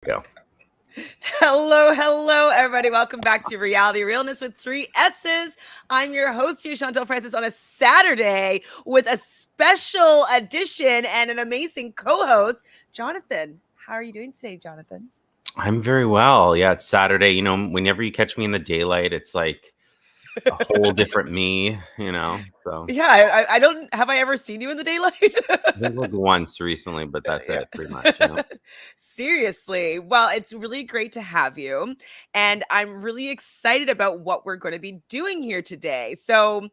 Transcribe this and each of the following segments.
Go. Hello, everybody. Welcome back to Reality Realness with 3 S's. I'm your host here, Chantele Francis, on a Saturday with a special edition and an amazing co-host, Jonathan. How are you doing today, Jonathan? I'm very well. Yeah, it's Saturday. Whenever you catch me in the daylight, it's like a whole different me, So Yeah, I don't have I ever seen you in the daylight? I think like once recently, but that's Yeah. it pretty much. Seriously. Well, it's really great to have you. And I'm really excited about what we're going to be doing here today. So,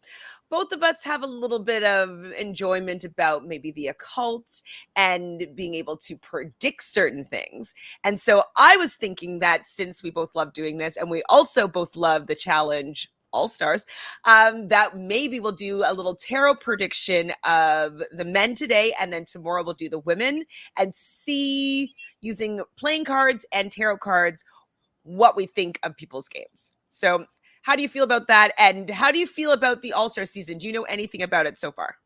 both of us have a little bit of enjoyment about maybe the occult and being able to predict certain things. And so I was thinking that since we both love doing this and we also both love the challenge all stars, that maybe we'll do a little tarot prediction of the men today, and then tomorrow we'll do the women and see, using playing cards and tarot cards, what we think of people's games. So how do you feel about that? And how do you feel about the All-Star season? Do you know anything about it so far?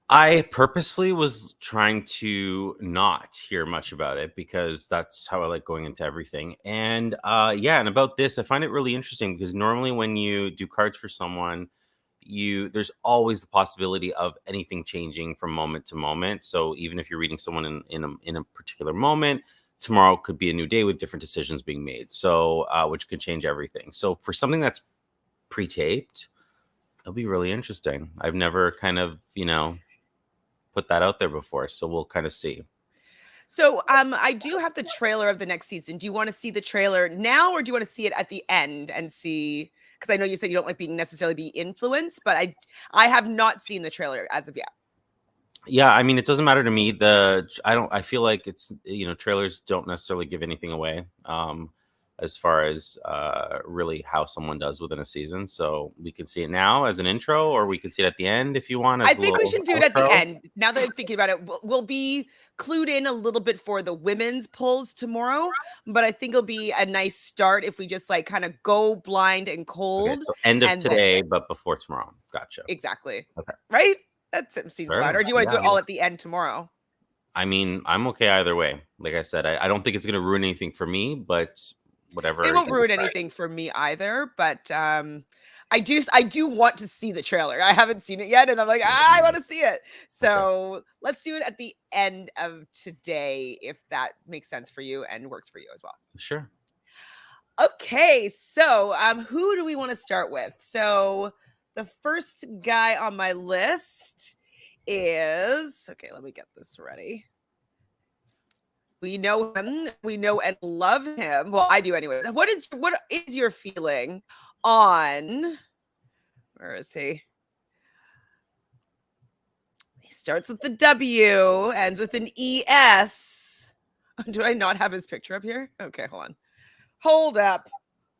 I purposefully was trying to not hear much about it because that's how I like going into everything. And and about this, I find it really interesting because normally when you do cards for someone, there's always the possibility of anything changing from moment to moment. So even if you're reading someone in a particular moment, tomorrow could be a new day with different decisions being made. So which could change everything. So for something that's pre-taped, it'll be really interesting. I've never kind of put that out there before, so we'll kind of see. So I do have the trailer of the next season. Do you want to see the trailer now, or do you want to see it at the end and see? Because I know you said you don't like being necessarily be influenced, but I have not seen the trailer as of yet. Yeah, I mean, it doesn't matter to me. I feel like it's, trailers don't necessarily give anything away, as far as really how someone does within a season. So we can see it now as an intro, or we can see it at the end if you want I as a think we little should do it at the outro. end. Now that I'm thinking about it, we'll be clued in a little bit for the women's polls tomorrow, but I think it'll be a nice start if we just like kind of go blind and Okay, cold, so end of and then today, but before tomorrow. Gotcha. exactly Okay. right. That seems fine. Sure. Or do you want to Yeah. do it all at the end tomorrow? I mean, I'm okay either way. Like I said, I don't think it's going to ruin anything for me, but It whatever you won't ruin decide. anything for me either, but I do want to see the trailer. I haven't seen it yet, and I'm like, I want to see it. Okay. So let's do it at the end of today, if that makes sense for you and works for you as well. Sure. Okay, so who do we want to start with? So the first guy on my list is, okay, let me get this ready. We know him, we know and love him. Well, I do anyways. What is your feeling on, where is he? He starts with the W, ends with an ES. Do I not have his picture up here? Okay, hold on. Hold up.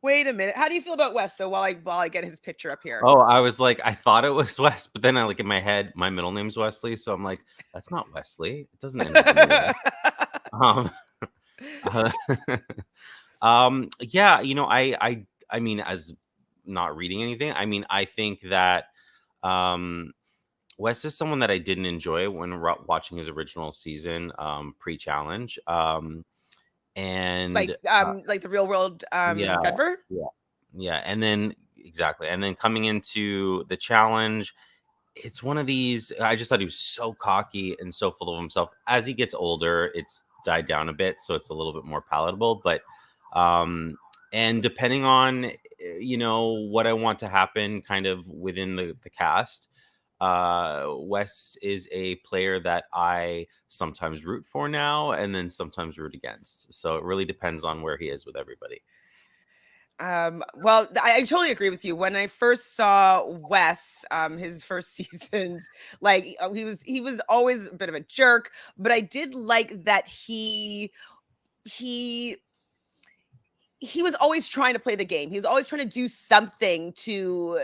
Wait a minute. How do you feel about Wes though? While I get his picture up here. Oh, I was like, I thought it was Wes, but then I like in my head, my middle name's Wesley, so I'm like, that's not Wesley. It doesn't end with an E. Um, uh, yeah, I mean, as not reading anything, I mean, I think that Wes is someone that I didn't enjoy when watching his original season, pre-challenge, and like the real world yeah, Denver. yeah, yeah, and then exactly, and then coming into the challenge, it's one of these. I just thought he was so cocky and so full of himself. As he gets older, it's died down a bit, so it's a little bit more palatable. But and depending on what I want to happen, kind of within the cast, Wes is a player that I sometimes root for now, and then sometimes root against. So it really depends on where he is with everybody. Well, I totally agree with you. When I first saw Wes, his first seasons, like he was always a bit of a jerk, but I did like that he he was always trying to play the game. He was always trying to do something to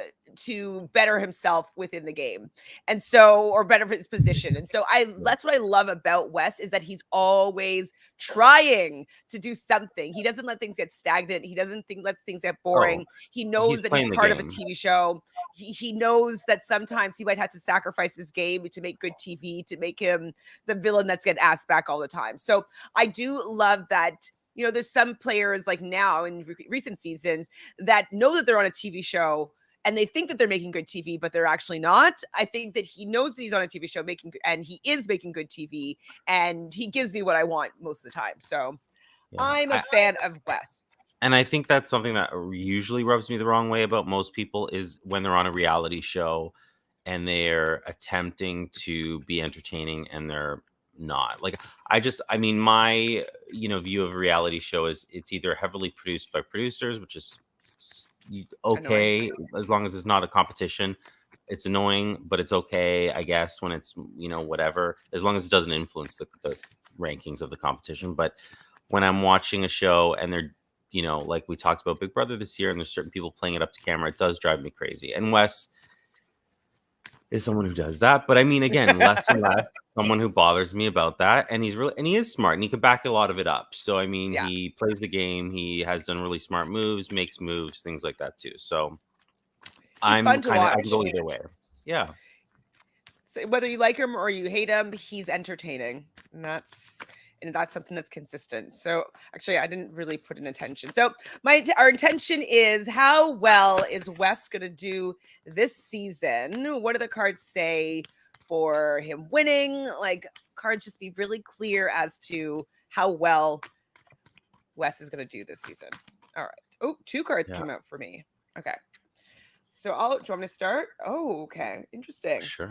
better himself within the game. And so, or better his position. And so that's what I love about Wes, is that he's always trying to do something. He doesn't let things get stagnant. He doesn't let things get Oh, boring. He knows he's that he's playing the part of a game. TV show. He knows that sometimes he might have to sacrifice his game to make good TV, to make him the villain that's getting asked back all the time. So I do love that. There's some players like now in recent seasons that know that they're on a TV show and they think that they're making good TV, but they're actually not. I think that he knows that he's on a TV show and he is making good TV, and he gives me what I want most of the time. So I'm a fan of Wes. And I think that's something that usually rubs me the wrong way about most people, is when they're on a reality show and they're attempting to be entertaining and they're not. Like, I mean, my view of a reality show is it's either heavily produced by producers, which is okay Annoying. as long as it's not a competition. It's annoying, but it's okay, I guess, when it's whatever, as long as it doesn't influence the rankings of the competition. But when I'm watching a show and they're like we talked about Big Brother this year, and there's certain people playing it up to camera, it does drive me crazy. And Wes is someone who does that. But I mean, again, less and less someone who bothers me about that. And he is smart, and he can back a lot of it up. So I mean, Yeah. he plays the game. He has done really smart moves, makes moves, things like that too. So He's fun to watch. I can go either way. Yeah. So whether you like him or you hate him, he's entertaining. And that's something that's consistent. So actually, I didn't really put an intention. So our intention is, how well is Wes going to do this season? What do the cards say for him winning? Like, cards just be really clear as to how well Wes is going to do this season. All right. Oh, 2 cards came out for me. Okay. So do you want me to start? Oh, okay. Interesting. Sure.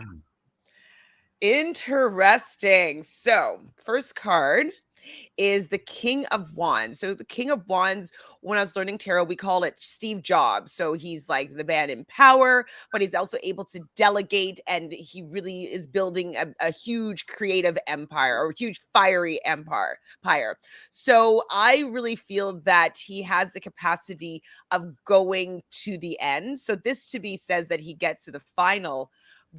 Interesting. So, first card is the King of Wands. So, the King of Wands, when I was learning tarot, we call it Steve Jobs. So, he's like the man in power, but he's also able to delegate, and he really is building a huge creative empire, or a huge fiery empire. So, I really feel that he has the capacity of going to the end. So, this to me says that he gets to the final.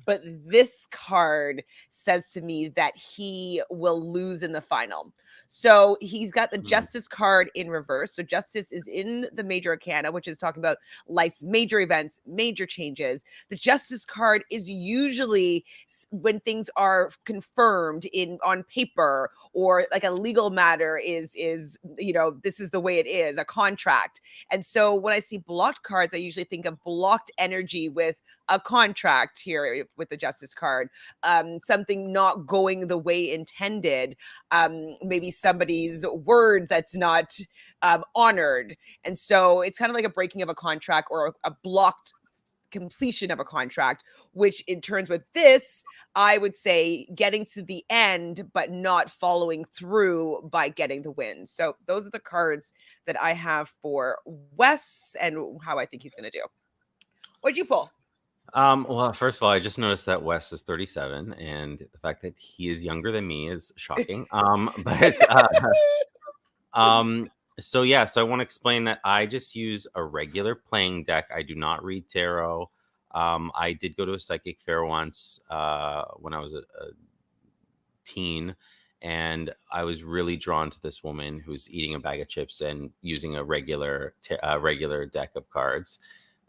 But this card says to me that he will lose in the final. So he's got the Justice card in reverse. So Justice is in the Major Arcana, which is talking about life's major events, major changes. The Justice card is usually when things are confirmed on paper, or like a legal matter is this is the way it is, a contract. And so when I see blocked cards, I usually think of blocked energy with a contract here with the Justice card, something not going the way intended, maybe somebody's word that's not honored. And so it's kind of like a breaking of a contract, or a blocked completion of a contract, which in turns with this, I would say getting to the end, but not following through by getting the win. So those are the cards that I have for Wes and how I think he's going to do. What'd you pull? Well, first of all, I just noticed that Wes is 37, and the fact that he is younger than me is shocking. So yeah, so I want to explain that I just use a regular playing deck. I do not read tarot. I did go to a psychic fair once when I was a teen, and I was really drawn to this woman who's eating a bag of chips and using a regular deck of cards.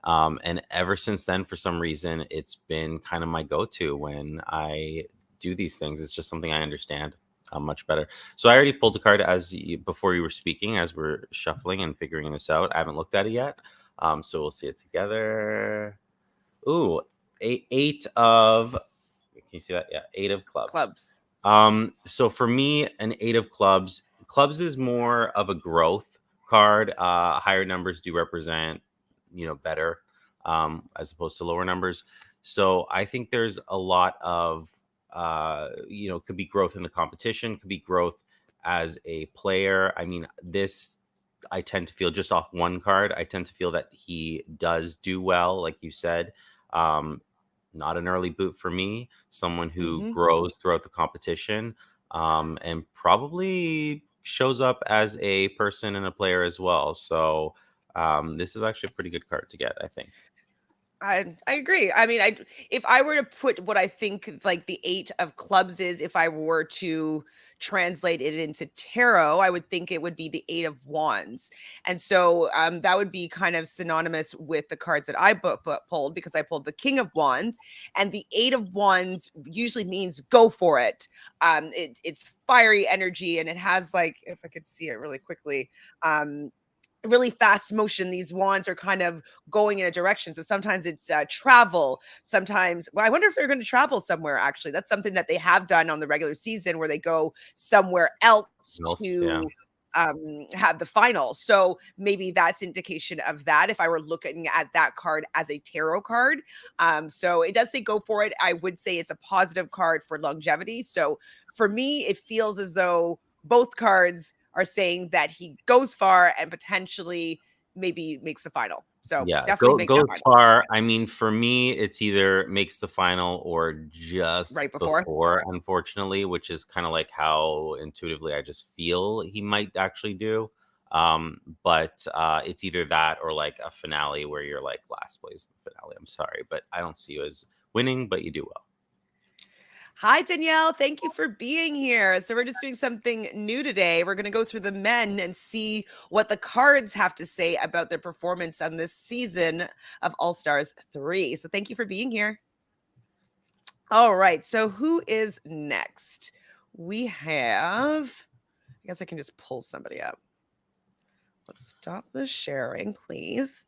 And ever since then, for some reason, it's been kind of my go-to when I do these things. It's just something I understand much better. So I already pulled a card before you were speaking, as we're shuffling and figuring this out. I haven't looked at it yet. So we'll see it together. Ooh, eight of, can you see that? Yeah, 8 of clubs. So for me, an 8 of clubs is more of a growth card. Higher numbers do represent better as opposed to lower numbers. So I think there's a lot of could be growth in the competition, could be growth as a player. I mean, this, I tend to feel, just off one card, I tend to feel that he does do well, like you said. Not an early boot for me, someone who grows throughout the competition, and probably shows up as a person and a player as well. So this is actually a pretty good card to get, I think. I agree. I mean, if I were to put what I think like the 8 of clubs is, if I were to translate it into tarot, I would think it would be the 8 of wands. And so that would be kind of synonymous with the cards that I pulled, because I pulled the king of wands, and the 8 of wands usually means go for it. It's fiery energy, and it has, like, if I could see it really quickly, really fast motion. These wands are kind of going in a direction. So sometimes it's travel. Sometimes, well, I wonder if they're going to travel somewhere. Actually, that's something that they have done on the regular season, where they go somewhere else Yeah. to have the final. So maybe that's indication of that, if I were looking at that card as a tarot card. So it does say go for it. I would say it's a positive card for longevity. So for me, it feels as though both cards are saying that he goes far and potentially maybe makes the final. So Yeah, definitely make that goes final far. I mean, for me, it's either makes the final or just right before. before, unfortunately, which is kind of like how intuitively I just feel he might actually do. But it's either that or like a finale where you're like last place in the finale. I'm sorry, but I don't see you as winning, but you do well. Hi, Danielle. Thank you for being here. So, we're just doing something new today. We're going to go through the men and see what the cards have to say about their performance on this season of All Stars 3. So, thank you for being here. All right. So, who is next? We have, I guess I can just pull somebody up. Let's stop the sharing, please.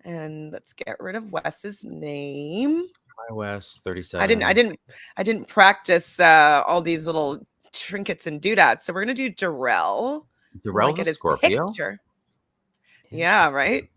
And let's get rid of Wes's name. Hi, Wes, 37. I didn't practice all these little trinkets and doodads. So we're gonna do Darrell. Darrell's a At his Scorpio. picture. Yeah, right.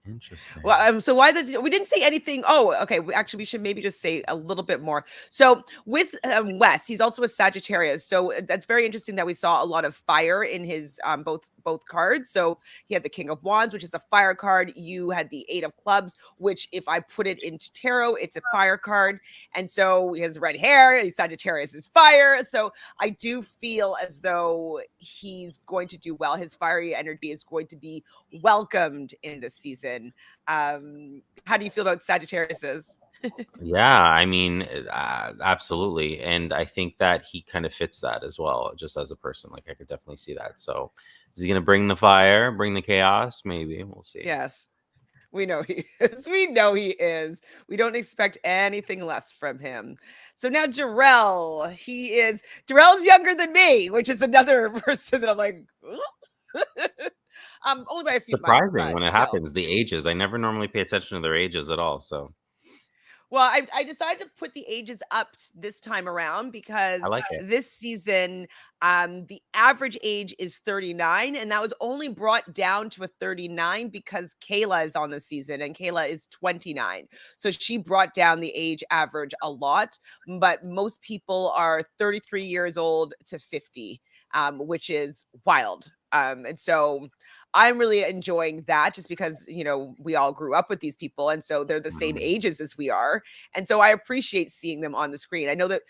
Interesting. Well, so why does we didn't say anything? Oh, okay. Actually, we should maybe just say a little bit more. So with Wes, he's also a Sagittarius. So that's very interesting that we saw a lot of fire in his both cards. So he had the King of Wands, which is a fire card. You had the 8 of Clubs, which if I put it into tarot, it's a fire card. And so he has red hair. He's Sagittarius is fire. So I do feel as though he's going to do well. His fiery energy is going to be welcomed in this season. How do you feel about Sagittarius's? Yeah, I mean, absolutely. And I think that he kind of fits that as well, just as a person. Like, I could definitely see that. So, is he going to bring the fire, bring the chaos? Maybe. We'll see. Yes, we know he is. We know he is. We don't expect anything less from him. So now Jarrell, Darrell's younger than me, which is another person that I'm like, only by a few months. Surprising when it happens, the ages. I never normally pay attention to their ages at all. So, well, I decided to put the ages up this time around because I like it. this season, the average age is 39, and that was only brought down to a 39 because Kailah is on the season, and Kailah is 29. So she brought down the age average a lot, but most people are 33 years old to 50, which is wild. And so I'm really enjoying that, just because, we all grew up with these people. And so they're the same ages as we are. And so I appreciate seeing them on the screen. I know that,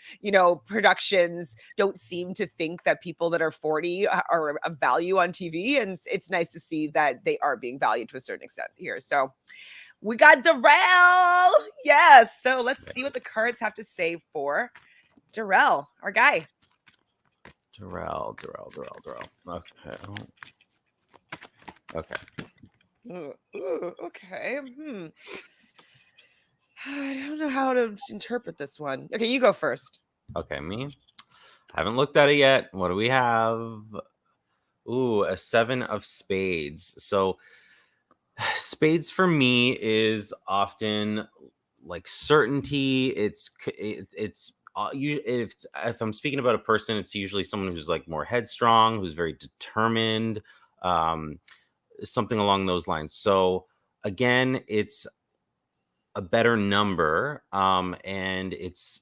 productions don't seem to think that people that are 40 are of value on TV. And it's nice to see that they are being valued to a certain extent here. So we got Darrell. Yes. So let's see what the cards have to say for Darrell, our guy. Darrell. Okay. Okay. Okay. I don't know how to interpret this one. Okay, you go first. Okay, me. Haven't looked at it yet. What do we have? Ooh, a 7 of spades. So spades for me is often like certainty. If I'm speaking about a person, it's usually someone who's like more headstrong, who's very determined, something along those lines. So again, it's a better number, and it's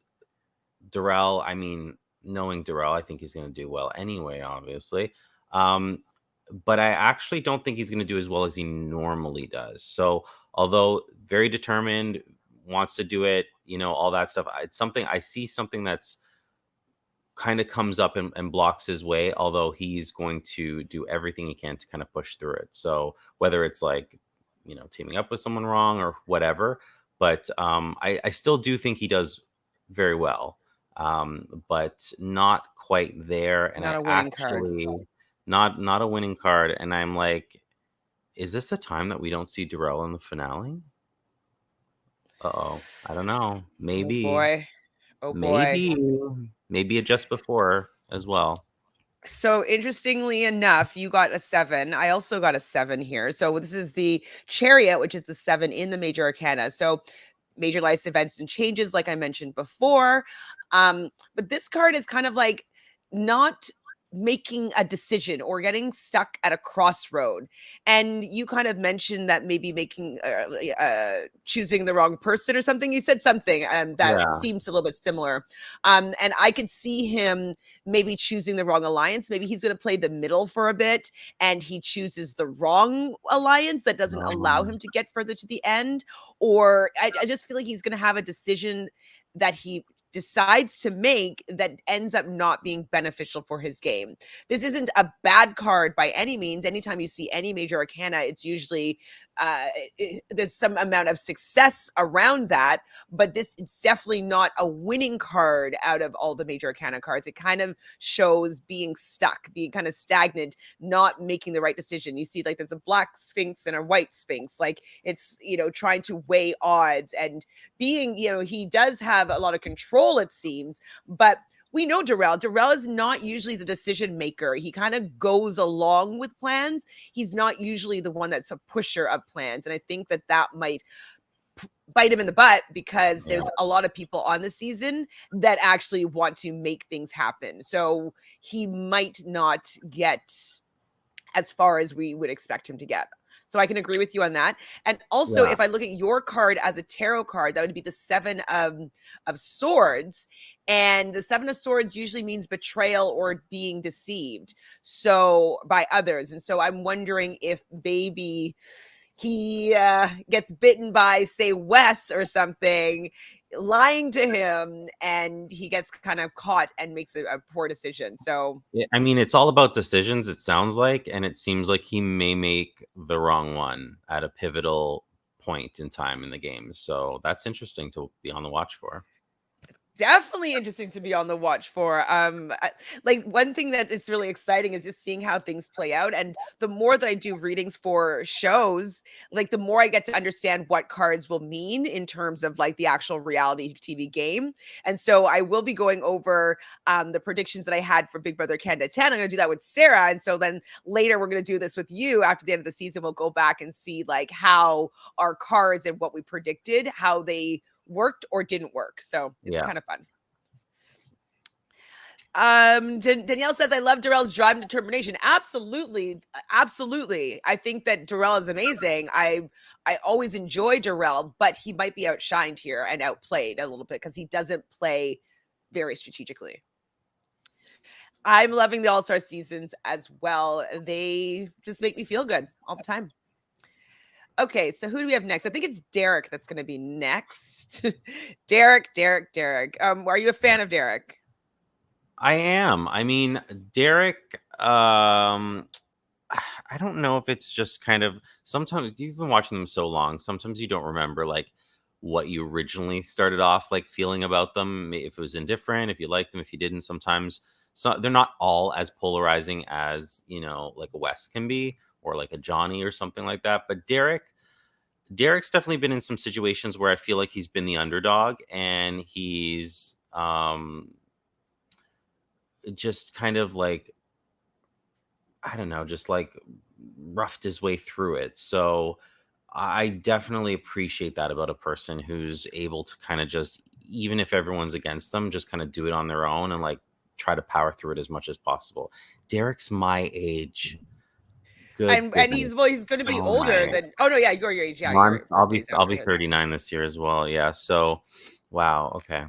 Darrell. I mean, knowing Darrell, I think he's going to do well anyway, obviously. But I actually don't think he's going to do as well as he normally does. So, although very determined, wants to do it, all that stuff. It's something I see something that's kind of comes up and blocks his way, although he's going to do everything he can to kind of push through it. So whether it's like, teaming up with someone wrong or whatever, but I still do think he does very well, but not quite there. And Not I a winning card. actually not a winning card. And I'm like, is this the time that we don't see Darrell in the finale? Uh-oh. I don't know. Oh Maybe, boy. Oh boy. maybe, maybe it just before as well. So interestingly enough, you got a 7. I also got a 7 here. So this is the Chariot, which is the 7 in the major arcana. So major life events and changes, like I mentioned before. But this card is kind of like not making a decision or getting stuck at a crossroad. And you kind of mentioned that maybe making choosing the wrong person or something. You said something that Yeah. seems a little bit similar. And I could see him maybe choosing the wrong alliance. Maybe he's going to play the middle for a bit and he chooses the wrong alliance that doesn't allow Um, him to get further to the end. Or I just feel like he's going to have a decision that he decides to make that ends up not being beneficial for his game. This isn't a bad card by any means. Anytime you see any major arcana, it's usually there's some amount of success around that, but this it's definitely not a winning card out of all the major arcana cards. It kind of shows being stuck, being kind of stagnant, not making the right decision. You see, like there's a black sphinx and a white sphinx, like it's trying to weigh odds and being he does have a lot of control, it seems, but we know Darrell. Darrell is not usually the decision maker. He kind of goes along with plans. He's not usually the one that's a pusher of plans. And I think that might bite him in the butt because yeah. there's a lot of people on the season that actually want to make things happen. So he might not get as far as we would expect him to get. So I can agree with you on that. And also, Yeah. if I look at your card as a tarot card, that would be the 7 of swords. And the 7 of swords usually means betrayal or being deceived so by others. And so I'm wondering if maybe he gets bitten by, say, Wes or something, lying to him, and he gets kind of caught and makes a poor decision. So I mean, it's all about decisions, it sounds like, and it seems like he may make the wrong one at a pivotal point in time in the game. So that's interesting to be on the watch for. definitely interesting to be on the watch for. Like one thing that is really exciting is just seeing how things play out. And the more that I do readings for shows, like the more I get to understand what cards will mean in terms of like the actual reality TV game. And so I will be going over the predictions that I had for Big Brother Canada 10. I'm going to do that with Sarah. And so then later we're going to do this with you after the end of the season. We'll go back and see like how our cards and what we predicted, how they worked or didn't work. So it's Yeah. kind of fun. Danielle says, I love Darrell's drive and determination. Absolutely. Absolutely. I think that Darrell is amazing. I always enjoy Darrell, but he might be outshined here and outplayed a little bit because he doesn't play very strategically. I'm loving the All-Star seasons as well. They just make me feel good all the time. Okay, so who do we have next? I think it's Derrick that's going to be next. Derrick. Are you a fan of Derrick? I am. I mean, Derrick, I don't know if it's just kind of sometimes you've been watching them so long, sometimes you don't remember like what you originally started off like feeling about them, if it was indifferent, if you liked them, if you didn't. Sometimes so they're not all as polarizing as, like a Wes can be or like a Johnny or something like that. But Derrick's definitely been in some situations where I feel like he's been the underdog and he's just kind of like, I don't know, just like roughed his way through it. So I definitely appreciate that about a person who's able to kind of just, even if everyone's against them, just kind of do it on their own and like try to power through it as much as possible. Derrick's my age. Good And goodness. he's going to be Oh my. older than. Oh no, yeah, you're your age. Yeah, Well, your birthday's I'll after be his. 39 this year as well. Yeah. So, wow. Okay.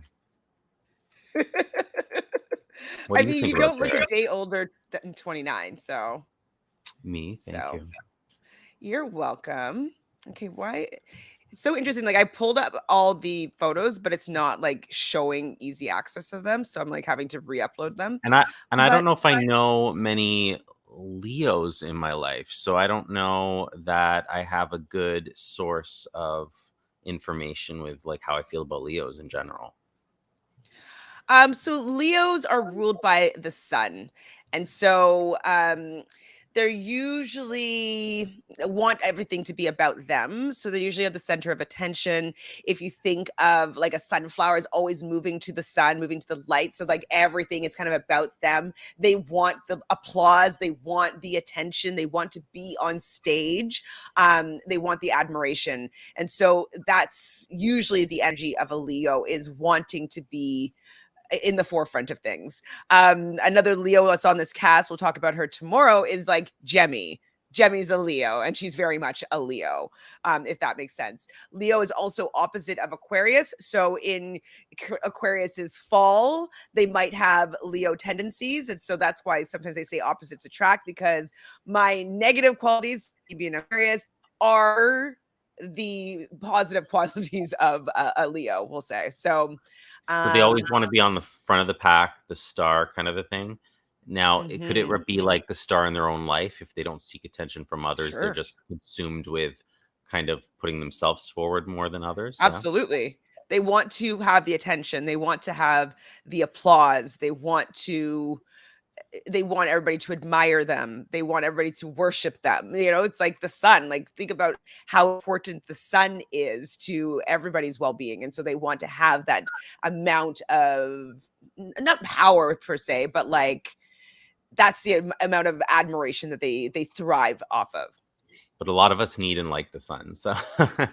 What I do you mean, think you about don't look a Derrick? day older than 29, so Me? Thank you. you're welcome. Okay, why? It's so interesting. Like I pulled up all the photos, but it's not like showing easy access of them. So I'm like having to re-upload them. And I don't But know if I know many Leos in my life, so I don't know that I have a good source of information with like how I feel about Leos in general. So Leos are ruled by the sun. And so they're usually want everything to be about them. So they're usually at the center of attention. If you think of like a sunflower is always moving to the sun, moving to the light. So like everything is kind of about them. They want the applause, they want the attention, they want to be on stage, they want the admiration. And so that's usually the energy of a Leo is wanting to be in the forefront of things. Another Leo that's on this cast, we'll talk about her tomorrow, is like Jemmye. Jemmye's a Leo, and she's very much a Leo, if that makes sense. Leo is also opposite of Aquarius. So in Aquarius's fall, they might have Leo tendencies. And so that's why sometimes they say opposites attract, because my negative qualities, being Aquarius, are the positive qualities of a Leo, we'll say. So So they always want to be on the front of the pack, the star kind of a thing. Now, could it mhm. be like the star in their own life if they don't seek attention from others? They're Sure. just consumed with kind of putting themselves forward more than others. Yeah. Absolutely. They want to have the attention. They want to have the applause. They want everybody to admire them. They want everybody to worship them. You know, it's like the sun. Like think about how important the sun is to everybody's well-being. And so they want to have that amount of not power per se, but like that's the amount of admiration that they thrive off of. But a lot of us need and like the sun. So,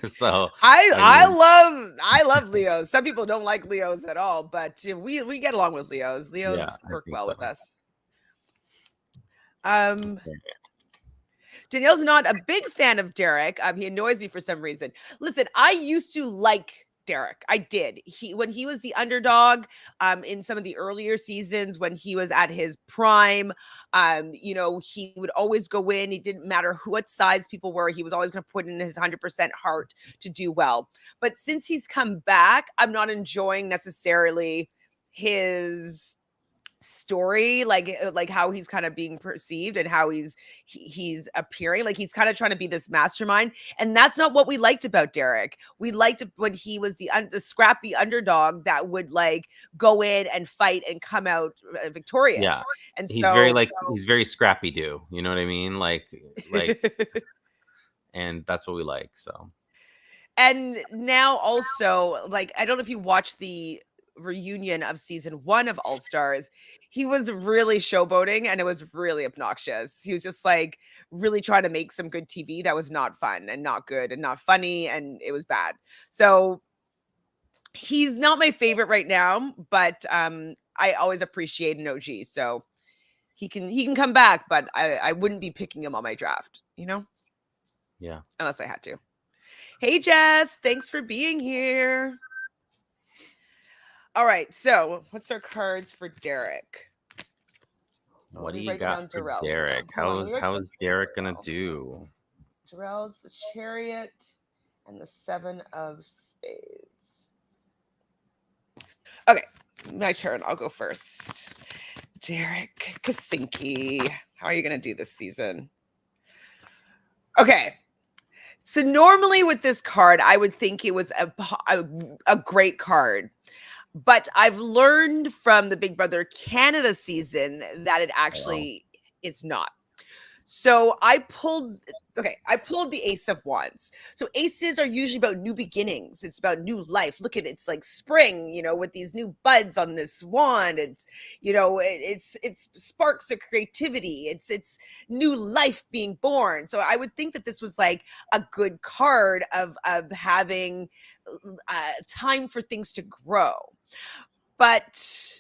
so I I I mean, love I love Leos. Some people don't like Leos at all, but we get along with Leos. yeah, Leos I work think well so. with us. Um, Okay. Danielle's not a big fan of Derrick. He annoys me for some reason. Listen, I used to like Derrick. I did. When he was the underdog, in some of the earlier seasons when he was at his prime, you know, he would always go in. It didn't matter what size people were. He was always going to put in his 100% heart to do well. But since he's come back, I'm not enjoying necessarily his story, like how he's kind of being perceived and how he's appearing. Like he's kind of trying to be this mastermind, and that's not what we liked about Derrick. We liked when he was the scrappy underdog that would like go in and fight and come out Yeah. victorious. And He's very scrappy do. You know what I mean? Like, and that's what we like. So and now also, like, I don't know if you watched the reunion of season 1 of All Stars. He was really showboating and it was really obnoxious. He was just like really trying to make some good TV that was not fun and not good and not funny, and it was bad. So he's not my favorite right now, but I always appreciate an OG. So he can come back, but I wouldn't be picking him on my draft, you know, yeah. unless I had to. Hey Jess, thanks for being here. All right, so what's our cards for Derrick? Oh, What let do me you write got down for Darrell's now. Derrick? Hold on, let me write How down is Derrick gonna Darrell. do? Jarrell's the Chariot and the 7 of Spades. Okay, my turn. I'll go first. Derrick Kasinski. How are you going to do this season? Okay. So normally with this card, I would think it was a great card. But I've learned from the Big Brother Canada season that it Wow. actually is not. So I pulled the Ace of Wands. So aces are usually about new beginnings. It's about new life. Look at it, it's like spring, you know, with these new buds on this wand. It's, you know, it's sparks of creativity. It's new life being born. So I would think that this was like a good card of having time for things to grow. But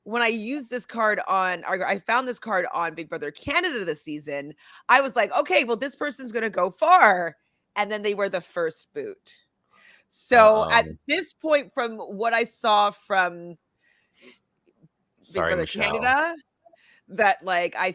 when I used this card on, or I found this card on Big Brother Canada this season, I was like, okay, well, this person's going to go far. And then they were the first boot. So at Uh-oh. this point, from what I saw from Big Sorry, Brother Michelle. Canada, that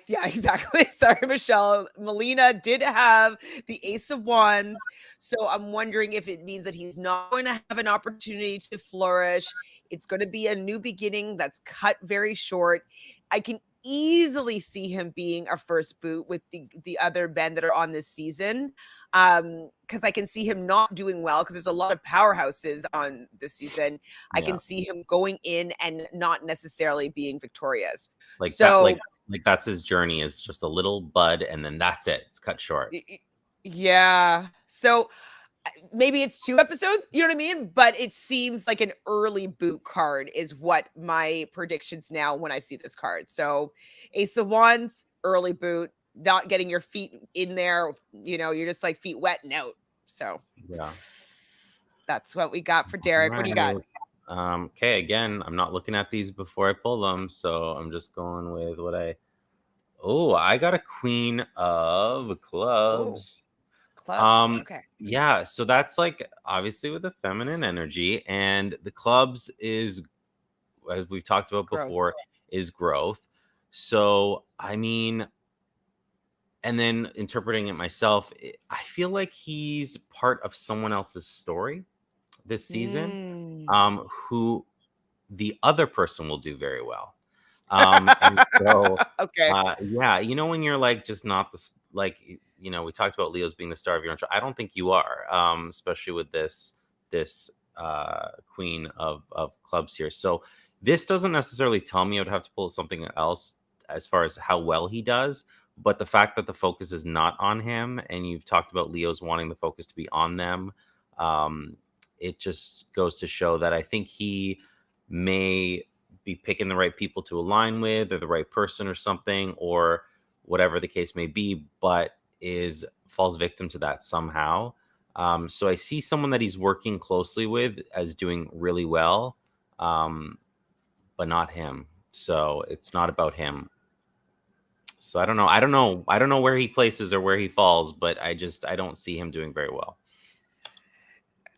yeah, exactly. Sorry, Michelle. Melina did have the Ace of Wands. So I'm wondering if it means that he's not going to have an opportunity to flourish. It's going to be a new beginning that's cut very short. I can easily see him being a first boot with the other men that are on this season. Because I can see him not doing well because there's a lot of powerhouses on this season. I Yeah. can see him going in and not necessarily being victorious. Like that, So like that's his journey, is just a little bud, and then that's it. It's cut short. yeah. So maybe it's 2 episodes, you know what I mean? But it seems like an early boot card is what my predictions now when I see this card. So Ace of Wands, early boot, not getting your feet in there, you're just like feet wet and out. So Yeah. that's what we got for Derrick. What do you got? Okay, again, I'm not looking at these before I pull them, so I'm just going with what I got a Queen of Oh, Clubs. clubs. Okay. Yeah, so that's like obviously with the feminine energy, and the clubs is, as we've talked about Growth. before, is growth. So I mean, and then interpreting it myself, I feel like he's part of someone else's story this season, who the other person will do very well. And so, Okay. yeah, when you're like just not like, we talked about Leo's being the star of your own show. I don't think you are, especially with this Queen of Clubs here. So this doesn't necessarily tell me I would have to pull something else as far as how well he does. But the fact that the focus is not on him, and you've talked about Leo's wanting the focus to be on them, it just goes to show that I think he may be picking the right people to align with, or the right person or something, or whatever the case may be, but falls victim to that somehow. So I see someone that he's working closely with as doing really well, but not him. So it's not about him. So I don't know where he places or where he falls, but I don't see him doing very well.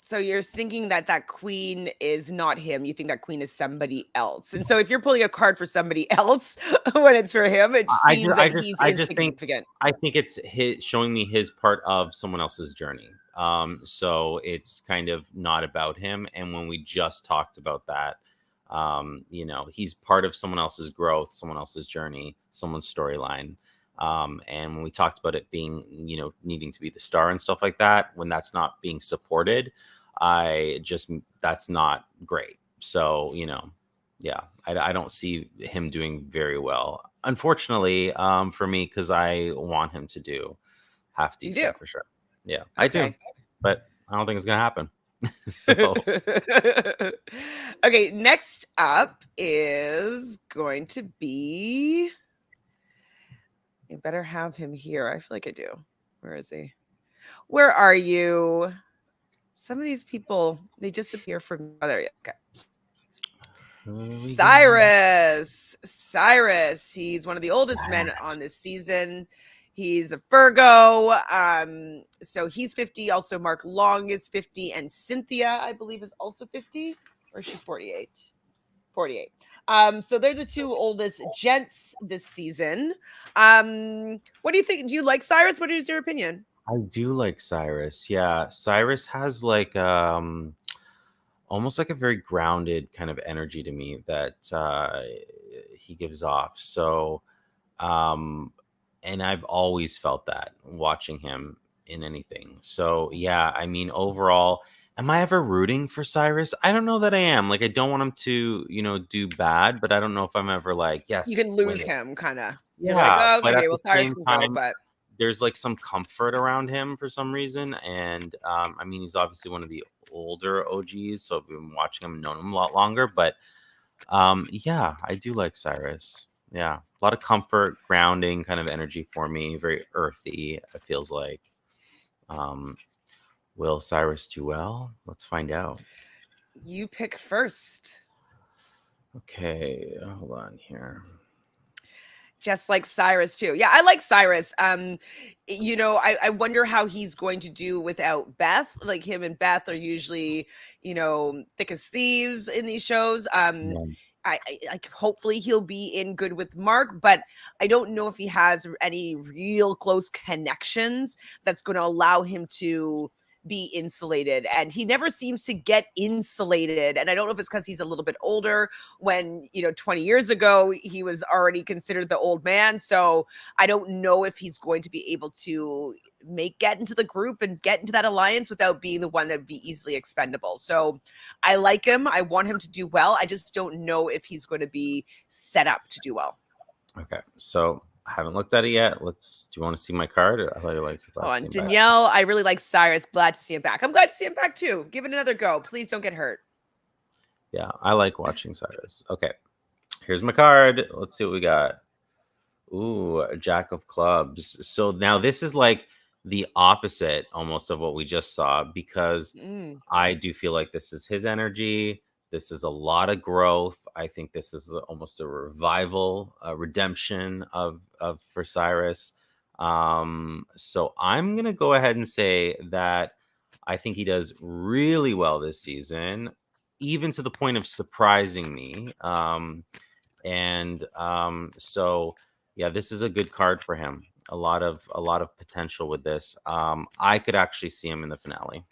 So you're thinking that queen is not him. You think that queen is somebody else. And so if you're pulling a card for somebody else when it's for him, it seems that he's insignificant. I think it's showing me his part of someone else's journey. So it's kind of not about him. And when we just talked about that, he's part of someone else's growth, someone else's journey, someone's storyline. And when we talked about it being, needing to be the star and stuff like that, when that's not being supported, that's not great. So, yeah, I don't see him doing very well, unfortunately, for me, because I want him to do half decent for sure. Yeah, I do, but I don't think it's gonna happen. So okay, next up is going to be, you better have him here. I feel like I do. Where is he? Where are you? Some of these people, they disappear from other. Okay. Syrus. He's one of the oldest men on this season. He's a Virgo. So he's 50. Also, Mark Long is 50. And Cynthia, I believe, is also 50. Or is she 48? 48. So they're the two oldest gents this season. What do you think? Do you like Syrus? What is your opinion? I do like Syrus. Yeah, Syrus has like almost like a very grounded kind of energy to me that he gives off. So, and I've always felt that watching him in anything. So, yeah, I mean, overall, am I ever rooting for Syrus? I don't know that I am. Like, I don't want him to, do bad, but I don't know if I'm ever like, yes, you can lose him, kind of. Yeah, you're like, oh, okay, well, Syrus can go, but there's like some comfort around him for some reason. And I mean, he's obviously one of the older OGs, so I've been watching him, known him a lot longer. But yeah, I do like Syrus. Yeah, a lot of comfort, grounding kind of energy for me. Very earthy, it feels like. Will Syrus do well? Let's find out. You pick first. Okay, hold on here. Just like Syrus too. Yeah, I like Syrus. I wonder how he's going to do without Beth. Like him and Beth are usually, thick as thieves in these shows. like hopefully he'll be in good with Mark, but I don't know if he has any real close connections that's going to allow him to be insulated. And he never seems to get insulated. And I don't know if it's because he's a little bit older when, 20 years ago, he was already considered the old man. So I don't know if he's going to be able to get into the group and get into that alliance without being the one that would be easily expendable. So I like him. I want him to do well. I just don't know if he's going to be set up to do well. Okay, so I haven't looked at it yet. Do you want to see my card? I really like Hold on, Danielle. I really like Syrus. Glad to see him back. I'm glad to see him back too. Give it another go. Please don't get hurt. Yeah, I like watching Syrus. Okay, here's my card. Let's see what we got. Ooh, a Jack of Clubs. So now this is like the opposite almost of what we just saw, because I do feel like this is his energy. This is a lot of growth. I think this is almost a revival, a redemption for Syrus. So I'm gonna go ahead and say that I think he does really well this season, even to the point of surprising me. So yeah, this is a good card for him. A lot of potential with this. I could actually see him in the finale.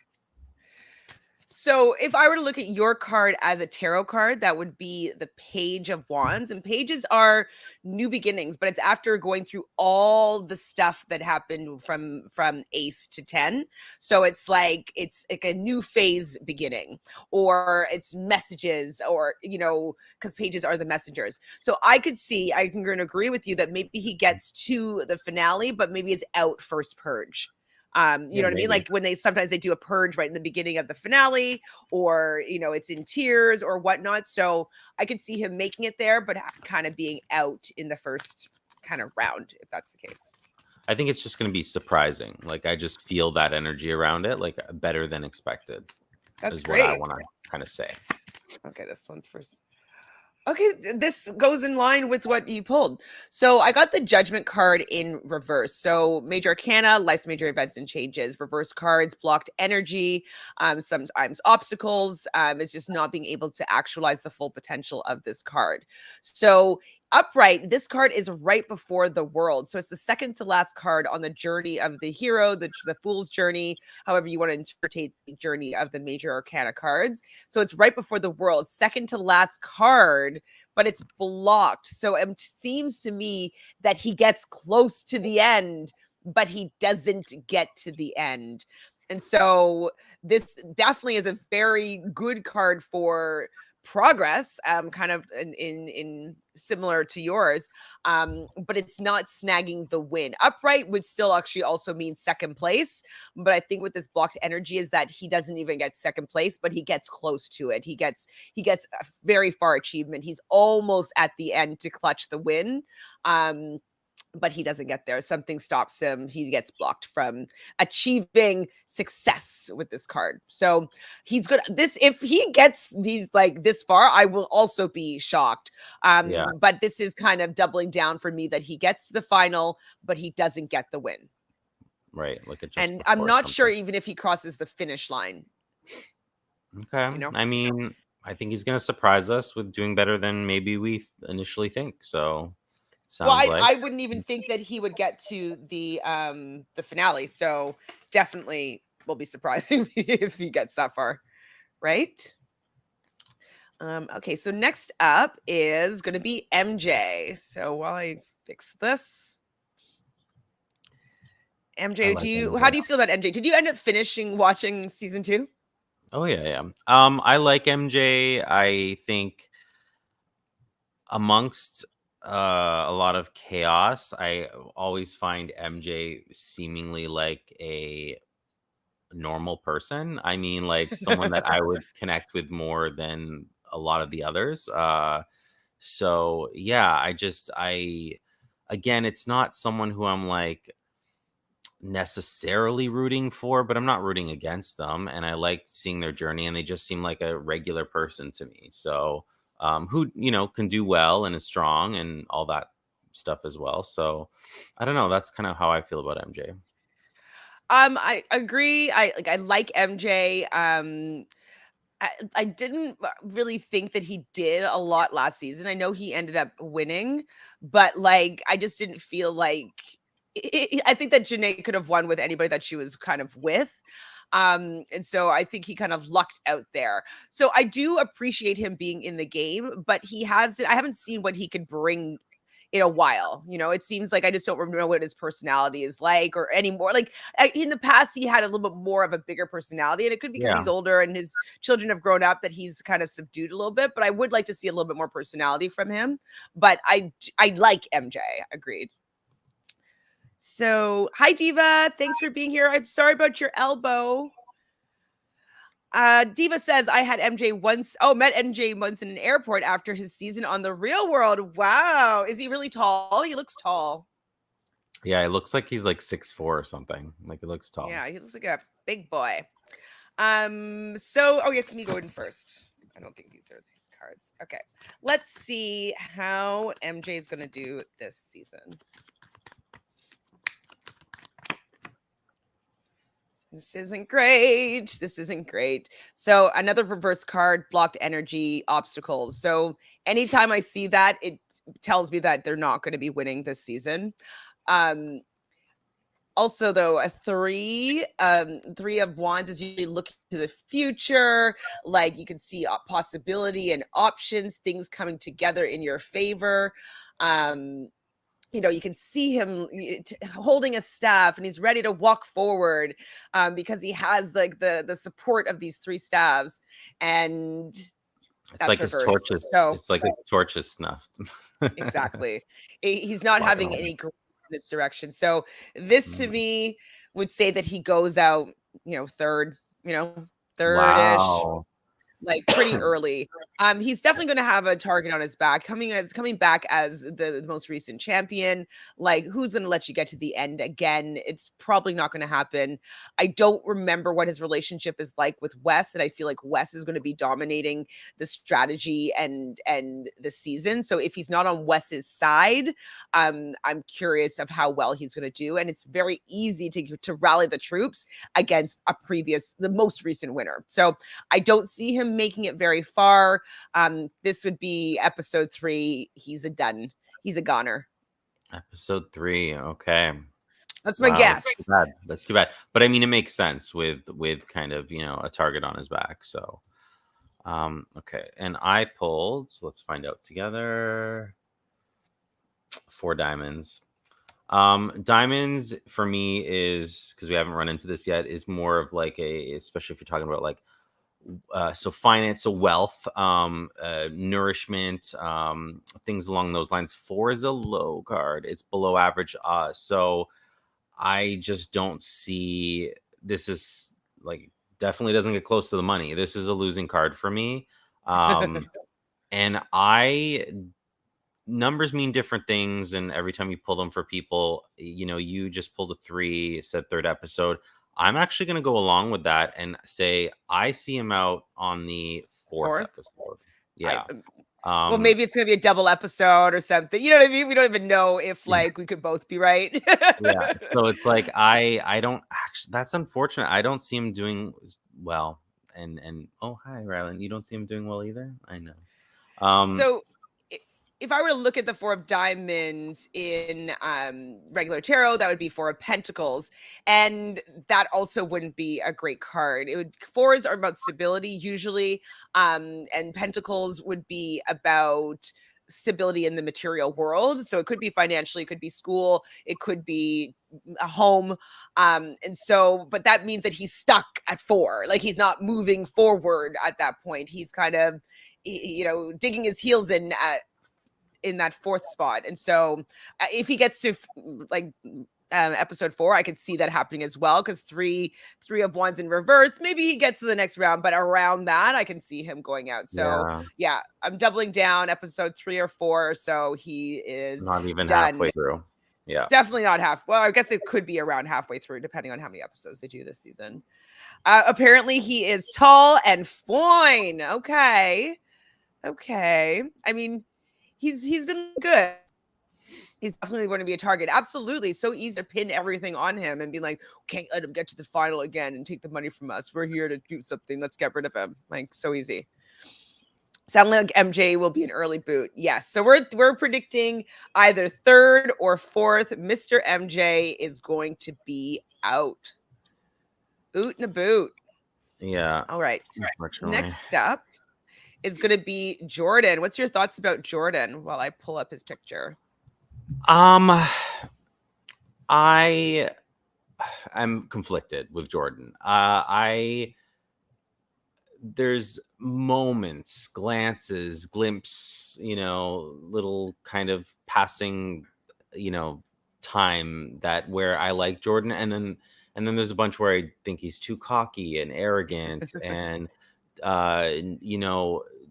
So if I were to look at your card as a tarot card, that would be the Page of Wands. And pages are new beginnings, but it's after going through all the stuff that happened from Ace to 10. So it's like a new phase beginning, or it's messages, or because pages are the messengers. So I can agree with you that maybe he gets to the finale, but maybe it's out first purge. You know what I mean? Like when sometimes they do a purge right in the beginning of the finale, or it's in tears or whatnot. So I could see him making it there, but kind of being out in the first kind of round, if that's the case. I think it's just going to be surprising. Like, I just feel that energy around it, like better than expected. That's great. What I want to kind of say. Okay, this one's first. Okay, this goes in line with what you pulled. So I got the Judgment card in reverse. So Major Arcana, life's major events and changes. Reverse cards, blocked energy, sometimes obstacles. It's just not being able to actualize the full potential of this card. So upright, this card is right before the world. So it's the second to last card on the journey of the hero, the fool's journey, however you want to interpret the journey of the Major Arcana cards. So it's right before the world, second to last card, but it's blocked. So it seems to me that he gets close to the end, but he doesn't get to the end. And so this definitely is a very good card for progress, kind of in similar to yours, but it's not snagging the win. Upright would still actually also mean second place, but I think with this blocked energy is that he doesn't even get second place, but he gets close to it. He gets a very far achievement. He's almost at the end to clutch the win, but he doesn't get there. Something stops him. He gets blocked from achieving success with this card. So he's good. If he gets these like this far, I will also be shocked. But this is kind of doubling down for me that he gets to the final, but he doesn't get the win. Right. Like it just and I'm not sure even if he crosses the finish line. Okay. I mean, I think he's going to surprise us with doing better than maybe we initially think. So I wouldn't even think that he would get to the finale. So definitely will be surprising me if he gets that far. Right? Okay, so next up is going to be MJ. So while I fix this, MJ, how do you feel about MJ? Did you end up watching season 2? Oh yeah. I like MJ. I think amongst a lot of chaos, I always find MJ seemingly like a normal person. I mean, like someone that I would connect with more than a lot of the others. So yeah, again, it's not someone who I'm like necessarily rooting for, but I'm not rooting against them, and I like seeing their journey, and they just seem like a regular person to me. So who can do well and is strong and all that stuff as well. So I don't know, that's kind of how I feel about MJ. I agree. I like MJ. I didn't really think that he did a lot last season. I know he ended up winning, but like I just didn't feel like I think that Janae could have won with anybody that she was kind of with. And so I think he kind of lucked out there. So I do appreciate him being in the game, but I haven't seen what he could bring in a while. It seems like I just don't remember what his personality is like or anymore. Like in the past, he had a little bit more of a bigger personality, and it could be because Yeah. he's older and his children have grown up that he's kind of subdued a little bit. But I would like to see a little bit more personality from him. But I like MJ. Agreed. So hi Diva, thanks for being here. I'm sorry about your elbow. Diva says I had MJ once. Oh, met MJ once in an airport after his season on The Real World. Wow, is he really tall? He looks tall. Yeah, it looks like he's like 6'4" or something. Like, it looks tall. Yeah, he looks like a big boy. So it's me going first. I don't think these are these cards. Okay, let's see how MJ is going to do this season. This isn't great. This isn't great. So another reverse card, blocked energy, obstacles. So anytime I see that, it tells me that they're not going to be winning this season. Also, though, a three of wands is usually looking to the future. Like you can see a possibility and options, things coming together in your favor. You can see him holding a staff and he's ready to walk forward because he has like the support of these three staves. And it's like his torches. So it's like his torch is snuffed. exactly. He's not having any growth in this direction. So this to me would say that he goes out, third, third-ish. Wow. Like pretty early. He's definitely going to have a target on his back, coming back as the most recent champion. Like, who's going to let you get to the end again? It's probably not going to happen. I don't remember what his relationship is like with Wes, and I feel like Wes is going to be dominating the strategy and the season. So if he's not on Wes's side, I'm curious of how well he's going to do. And it's very easy to rally the troops against the most recent winner. So I don't see him making it very far. This would be episode 3. He's a goner. Episode 3. Okay. That's my guess. That's too bad. But I mean, it makes sense with kind of, a target on his back. So, okay. And I pulled, so let's find out together. 4 diamonds. Diamonds for me is, because we haven't run into this yet, is more of like especially if you're talking about like, so finance, so wealth, nourishment, things along those lines. 4 is a low card. It's below average. So I just don't see, this is like, definitely doesn't get close to the money. This is a losing card for me. And numbers mean different things. And every time you pull them for people, you just pulled a 3, said third episode. I'm actually going to go along with that and say I see him out on the fourth episode. Yeah. Well, maybe it's going to be a double episode or something. You know what I mean? We don't even know if like we could both be right. Yeah. So it's like I don't actually. That's unfortunate. I don't see him doing well. And oh, hi, Rylan. You don't see him doing well either. I know. So if I were to look at the 4 of diamonds in regular tarot, that would be 4 of pentacles. And that also wouldn't be a great card. 4s are about stability usually. And pentacles would be about stability in the material world. So it could be financially, it could be school, it could be a home. But that means that he's stuck at 4. Like he's not moving forward at that point. He's kind of, digging his heels in that 4th spot. And so if he gets to episode 4, I could see that happening as well, because 3 of wands in reverse, maybe he gets to the next round, but around that I can see him going out. So yeah, I'm doubling down episode 3 or 4. So he is not even done. halfway through. Yeah, definitely not half. Well, I guess it could be around halfway through, depending on how many episodes they do this season. Apparently he is tall and fine. Okay. I mean, he's been good. He's definitely going to be a target. Absolutely. So easy to pin everything on him and be like, can't let him get to the final again and take the money from us. We're here to do something. Let's get rid of him. Like, so easy. Sound like MJ will be an early boot. Yes. So we're predicting either third or fourth. Mr. MJ is going to be out. Boot and a boot. Yeah. All right. Unfortunately. Next up is going to be Jordan. What's your thoughts about Jordan while I pull up his picture? I'm conflicted with Jordan. There's moments, glances, glimpses, little kind of passing, time that where I like Jordan, and then there's a bunch where I think he's too cocky and arrogant and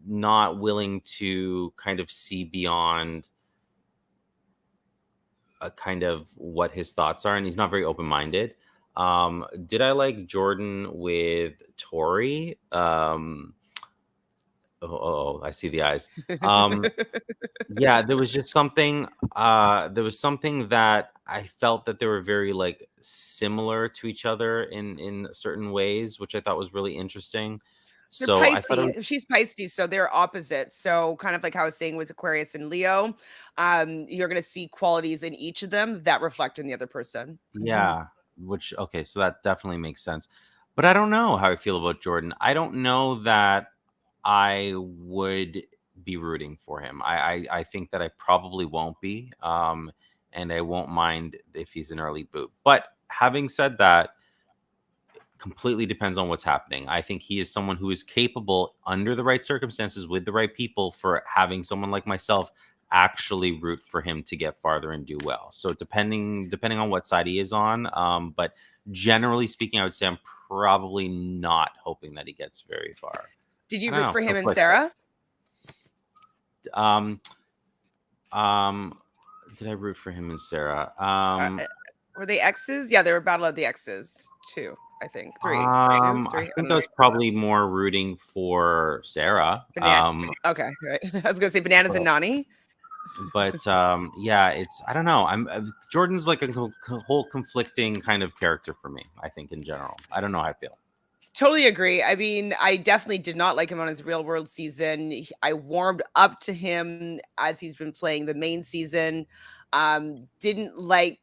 not willing to kind of see beyond a kind of what his thoughts are, and he's not very open-minded. Did I like Jordan with Tori? I see the eyes. Yeah, there was just something. There was something that I felt that they were very like similar to each other in certain ways, which I thought was really interesting. They're So I thought it was, Pisces. She's Pisces, so they're opposite. So kind of like how I was saying with Aquarius and Leo, you're going to see qualities in each of them that reflect in the other person. yeah, which okay, so that definitely makes sense. But I don't know how I feel about Jordan. I don't know that I would be rooting for him. I think that I probably won't be. And I won't mind if he's an early boot. But having said that, completely depends on what's happening. I think he is someone who is capable, under the right circumstances, with the right people, for having someone like myself actually root for him to get farther and do well. So depending on what side he is on, but generally speaking, I would say I'm probably not hoping that he gets very far. Did you root for him and Sarah? Did I root for him and Sarah? Were they exes? Yeah, they were Battle of the Exes too. I think three. I think I was probably more rooting for Sarah. Okay, right. I was gonna say Bananas and Nani. But yeah, it's I don't know. Jordan's like a whole conflicting kind of character for me. I think in general, I don't know how I feel. Totally agree. I mean, I definitely did not like him on his Real World season. I warmed up to him as he's been playing the main season. Didn't like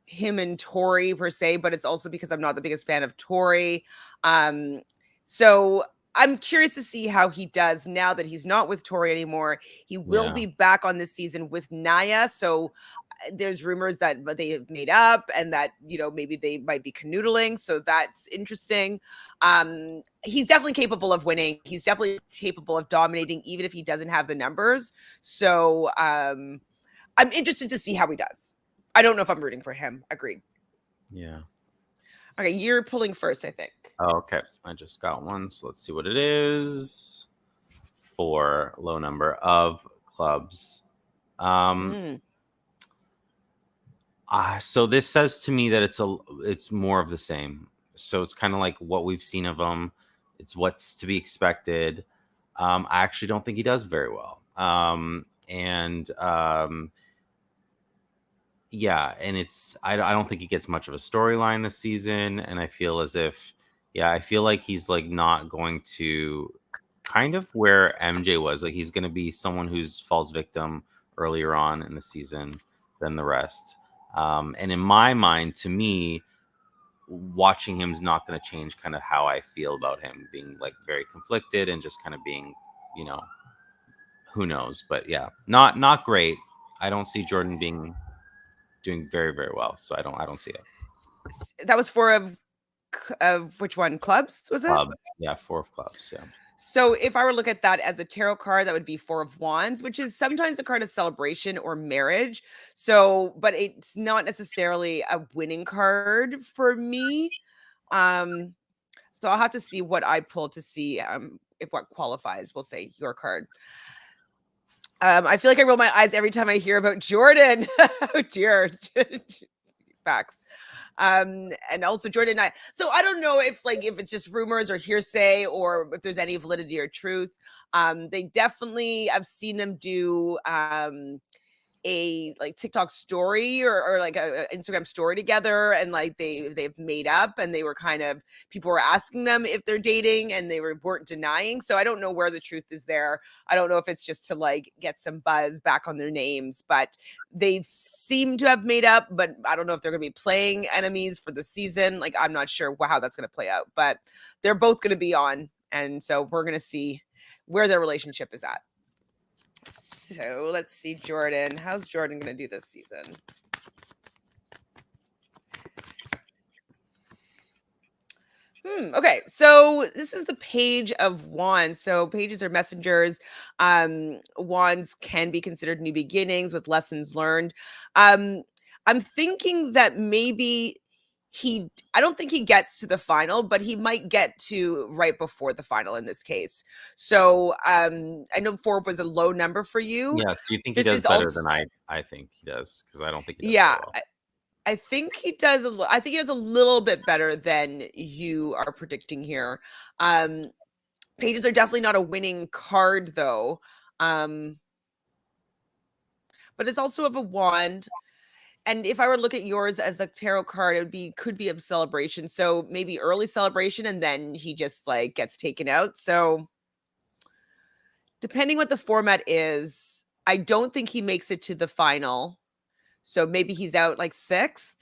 him and Tori per se, but it's also because I'm not the biggest fan of Tori. So I'm curious to see how he does now that he's not with Tori anymore. He will be back on this season with Naya. So there's rumors that they have made up and that, maybe they might be canoodling. So that's interesting. He's definitely capable of winning. He's definitely capable of dominating, even if he doesn't have the numbers. So I'm interested to see how he does. I don't know if I'm rooting for him. Agreed. Yeah. Okay, you're pulling first, I think. Oh, okay. I just got one. So let's see what it is. 4, low number of clubs. So this says to me that it's more of the same. So it's kind of like what we've seen of him. It's what's to be expected. I actually don't think he does very well. Yeah, and I don't think he gets much of a storyline this season, and I feel as if, I feel like he's like not going to, kind of where MJ was, like he's going to be someone who's falls victim earlier on in the season than the rest. And in my mind, to me, watching him is not going to change kind of how I feel about him being like very conflicted and just kind of being, who knows, but yeah, not great. I don't see Jordan doing very, very well. So I don't see it. That was 4 of which one? Clubs, was it? Clubs. Yeah, 4 of clubs. Yeah. So if I were to look at that as a tarot card, that would be 4 of Wands, which is sometimes a card of celebration or marriage. So, but it's not necessarily a winning card for me. So I'll have to see what I pull to see if what qualifies. We'll say your card. I feel like I roll my eyes every time I hear about Jordan. Oh dear. Facts. And also Jordan and I. So I don't know if it's just rumors or hearsay or if there's any validity or truth. They definitely, I've seen them do a like TikTok story or like a Instagram story together, and like they've made up, and they were kind of, people were asking them if they're dating, and weren't denying. So I don't know where the truth is there. I don't know if it's just to like get some buzz back on their names, but they seem to have made up. But I don't know if they're going to be playing enemies for the season. Like, I'm not sure how that's going to play out, but they're both going to be on, and so we're going to see where their relationship is at. So let's see, Jordan. How's Jordan going to do this season? Okay, so this is the Page of Wands. So pages are messengers. Wands can be considered new beginnings with lessons learned. I'm thinking that maybe I don't think he gets to the final, but he might get to right before the final in this case. So I know 4 was a low number for you. Yes. Do you think he does better than I think he does? Because I don't think he does Yeah. very well. I think he does. I think he does a little bit better than you are predicting here. Pages are definitely not a winning card, though. But it's also of a wand. And if I were to look at yours as a tarot card, could be of celebration. So maybe early celebration, and then he just like gets taken out. So depending what the format is, I don't think he makes it to the final. So maybe he's out like 6th.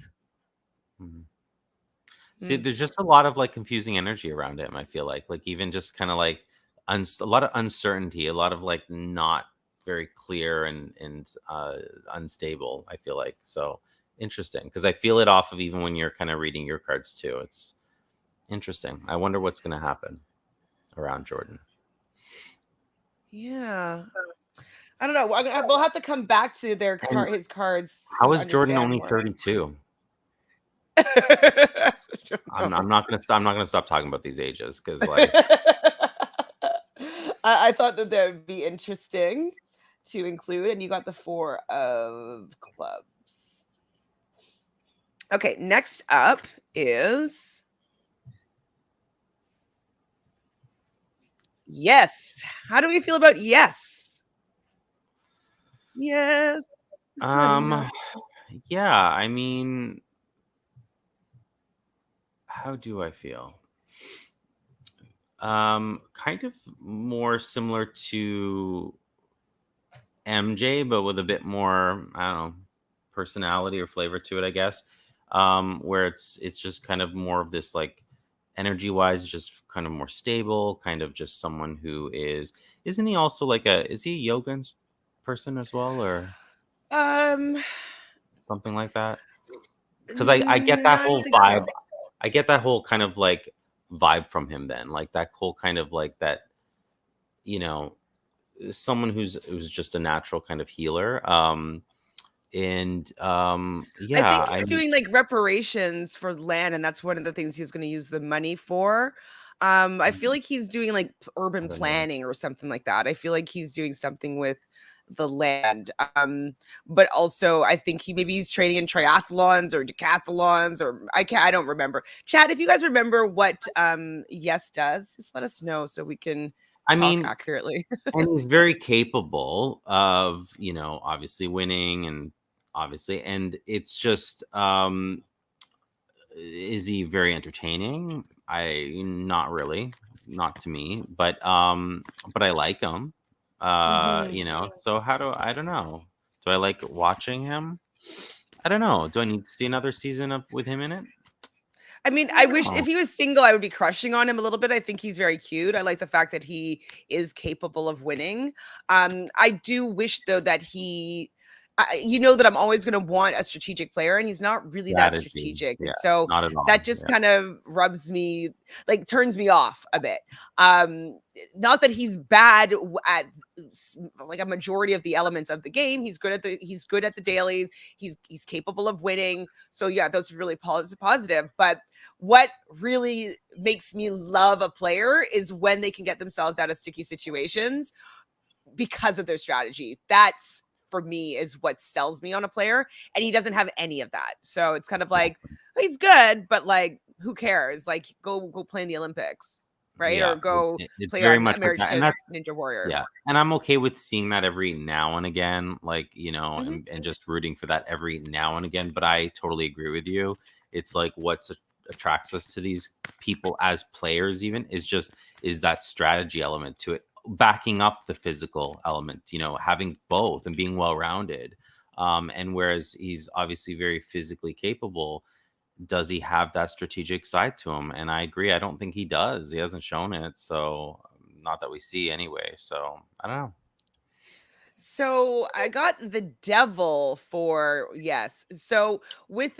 Mm-hmm. See, there's just a lot of like confusing energy around him. I feel like even just kind of like a lot of uncertainty, a lot of like not very clear and unstable. I feel like so interesting because I feel it off of even when you're kind of reading your cards too. It's interesting. I wonder what's going to happen around Jordan. Yeah. I don't know. We'll have to come back to his cards. How is Jordan only 32? I'm not gonna stop talking about these ages because like I thought that would be interesting to include, and you got the 4 of clubs. Okay, next up is yes. How do we feel about yes? Yes. Yeah, I mean, how do I feel? Kind of more similar to MJ, but with a bit more, I don't know, personality or flavor to it, I guess. Where it's just kind of more of this like energy wise, just kind of more stable, kind of just someone who isn't he also like is he a yoga person as well, or something like that? Because I get that whole vibe. So. I get that whole kind of like vibe from him then, like that whole kind of like that, someone who's just a natural kind of healer. Yeah, I think he's doing like reparations for land, and that's one of the things he's going to use the money for. I feel like he's doing like urban planning or something like that. I feel like he's doing something with the land. But also I think he's training in triathlons or decathlons, or I don't remember. Chat, if you guys remember what yes does, just let us know so we can talk accurately. And he's very capable of, obviously winning and it's just is he very entertaining? Not really, not to me, but I like him. So I don't know. Do I like watching him? I don't know. Do I need to see another season with him in it? I mean, I wish if he was single, I would be crushing on him a little bit. I think he's very cute. I like the fact that he is capable of winning. I do wish though that that I'm always going to want a strategic player, and he's not really that strategic. Yeah, and so that just kind of turns me off a bit. Not that he's bad at like a majority of the elements of the game. He's good at the dailies. He's capable of winning. So yeah, those are really positive. But what really makes me love a player is when they can get themselves out of sticky situations because of their strategy. That's, for me, is what sells me on a player, and he doesn't have any of that. So it's kind of like, he's good, but like, who cares? Like, go play in the Olympics. right? Yeah, Or go it's play very on much like that, and American that's Ninja Warrior. yeah, and I'm okay with seeing that every now and again, like, Mhm. and just rooting for that every now and again. But I totally agree with you. It's like what's attracts us to these people as players, even is that strategy element to it, backing up the physical element. Having both and being well rounded. And whereas he's obviously very physically capable, does he have that strategic side to him? And I agree. I don't think he does. He hasn't shown it. So, not that we see anyway. So, I don't know. So I got the devil for yes. So with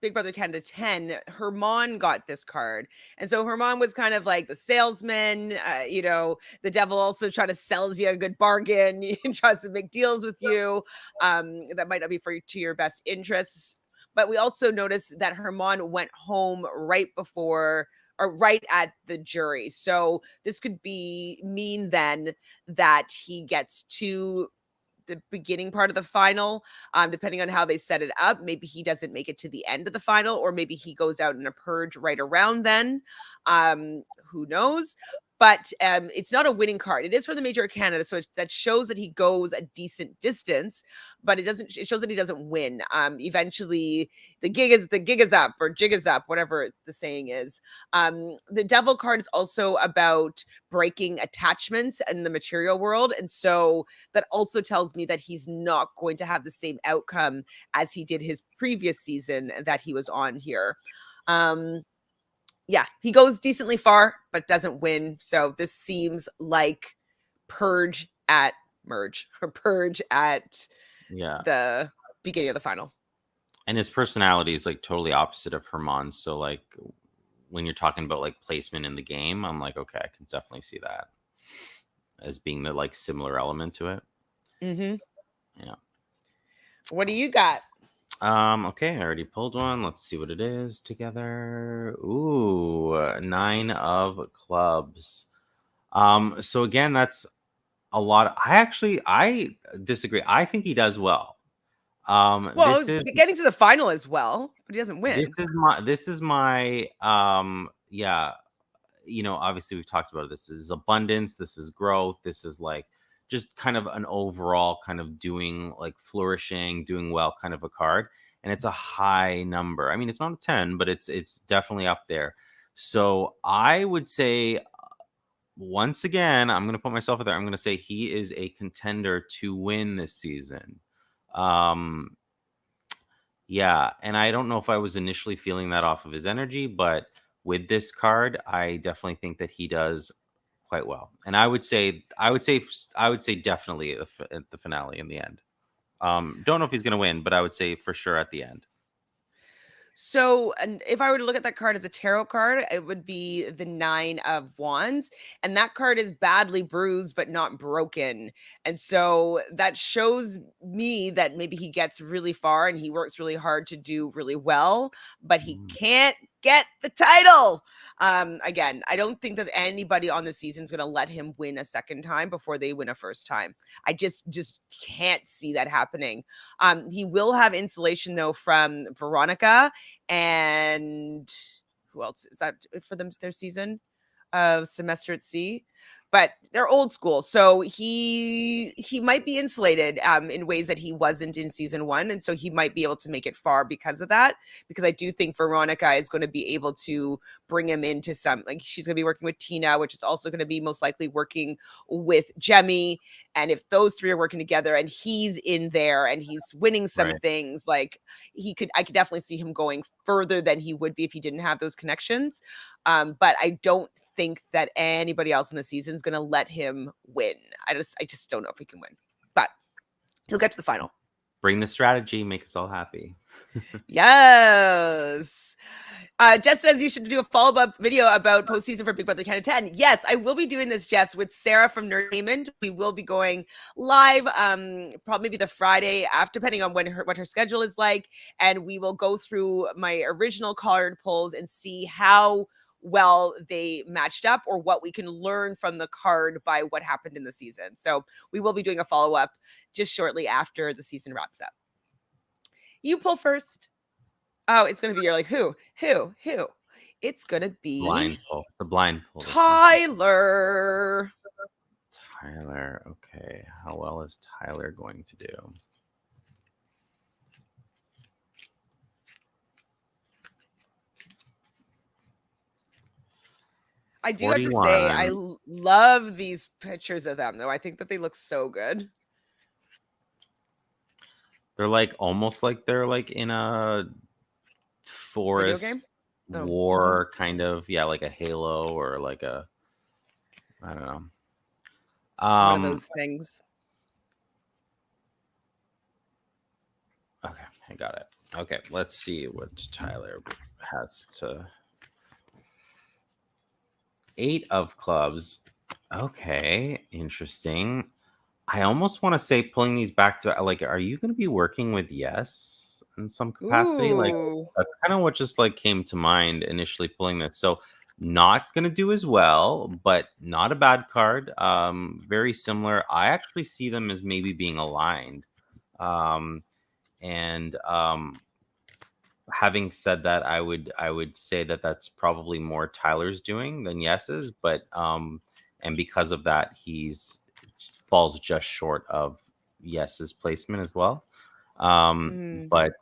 Big Brother Canada 10, Herman got this card. And so Herman was kind of like the salesman. The devil also try to sells you a good bargain. He tries to make deals with you that might not be to your best interests. But we also noticed that Herman went home right before or right at the jury. So this could be mean then that he gets to the beginning part of the final, depending on how they set it up. Maybe he doesn't make it to the end of the final, or maybe he goes out in a purge right around then. Who knows? But it's not a winning card. It is for the Major of Canada, so that shows that he goes a decent distance, but it doesn't. It shows that he doesn't win. Eventually, the gig is up, or jig is up, whatever the saying is. The Devil card is also about breaking attachments in the material world, and so that also tells me that he's not going to have the same outcome as he did his previous season that he was on here. Yeah, he goes decently far, but doesn't win. So this seems like purge at merge or purge at Yeah. the beginning of the final. And his personality is like totally opposite of Herman's. So, like, when you're talking about like placement in the game, I'm like, okay, I can definitely see that as being the like similar element to it. Mm-hmm. Yeah. What do you got? Okay, I already pulled one. Let's see what it is together. Ooh, 9 of clubs. So again, that's a lot. I disagree. I think he does well. Well, This is getting to the final as well, but he doesn't win. this is my yeah, obviously we've talked about it. This is abundance, this is growth, this is like just kind of an overall kind of doing like flourishing, doing well kind of a card. And it's a high number. I mean, it's not a 10, but it's definitely up there. So I would say once again, I'm going to put myself out there. I'm going to say he is a contender to win this season. Um, yeah, and I don't know if I was initially feeling that off of his energy, but with this card, I definitely think that he does quite well. And I would say definitely at the finale in the end. Don't know if he's going to win, but I would say for sure at the end. So, and if I were to look at that card as a tarot card, it would be the 9 of Wands. And that card is badly bruised, but not broken. And so that shows me that maybe he gets really far and he works really hard to do really well, but he Mm. can't get the title. Again, I don't think that anybody on the season is going to let him win a second time before they win a first time. I just can't see that happening. He will have insulation though from Veronica and who else is that for them their season of Semester at Sea, but they're old school, so he might be insulated in ways that he wasn't in season 1, and so he might be able to make it far because of that, because I do think Veronica is going to be able to bring him into some, like, she's going to be working with Tina, which is also going to be most likely working with Jemmye, and if those three are working together and he's in there and he's winning some Right. things, like, I could definitely see him going further than he would be if he didn't have those connections. But I don't think that anybody else in the season is going to let him win. I just don't know if he can win, but he'll get to the final. Bring the strategy, make us all happy. Yes. Jess says you should do a follow-up video about postseason for Big Brother Canada 10. Yes, I will be doing this, Jess, with Sarah from Nerdtainment. We will be going live, probably maybe the Friday after, depending on what her schedule is like, and we will go through my original card polls and see how well they matched up or what we can learn from the card by what happened in the season. So we will be doing a follow-up just shortly after the season wraps up. You pull first. Oh, it's going to be, you're like, who? it's going to be Blind pull. It's a blind pull. That's my Tyler. Tyler. Okay. How well is Tyler going to do? I do have to say, I 41. love these pictures of them, though. I think that they look so good. They're like almost like they're like in a Video forest game? Oh, war kind of, yeah, like a Halo or like a, I don't know. one of those things. Okay, I got it. Okay, let's see what Tyler has to. 8 of clubs. Okay, interesting. I almost want to say pulling these back to like, are you going to be working with Yes in some capacity? Like, Ooh. that's kind of what just like came to mind initially pulling this. So, not going to do as well, but not a bad card. Very similar. I actually see them as maybe being aligned. And having said that, I would say that that's probably more Tyler's doing than Yes's, but and because of that, he's falls just short of Yes's placement as well. Mm. But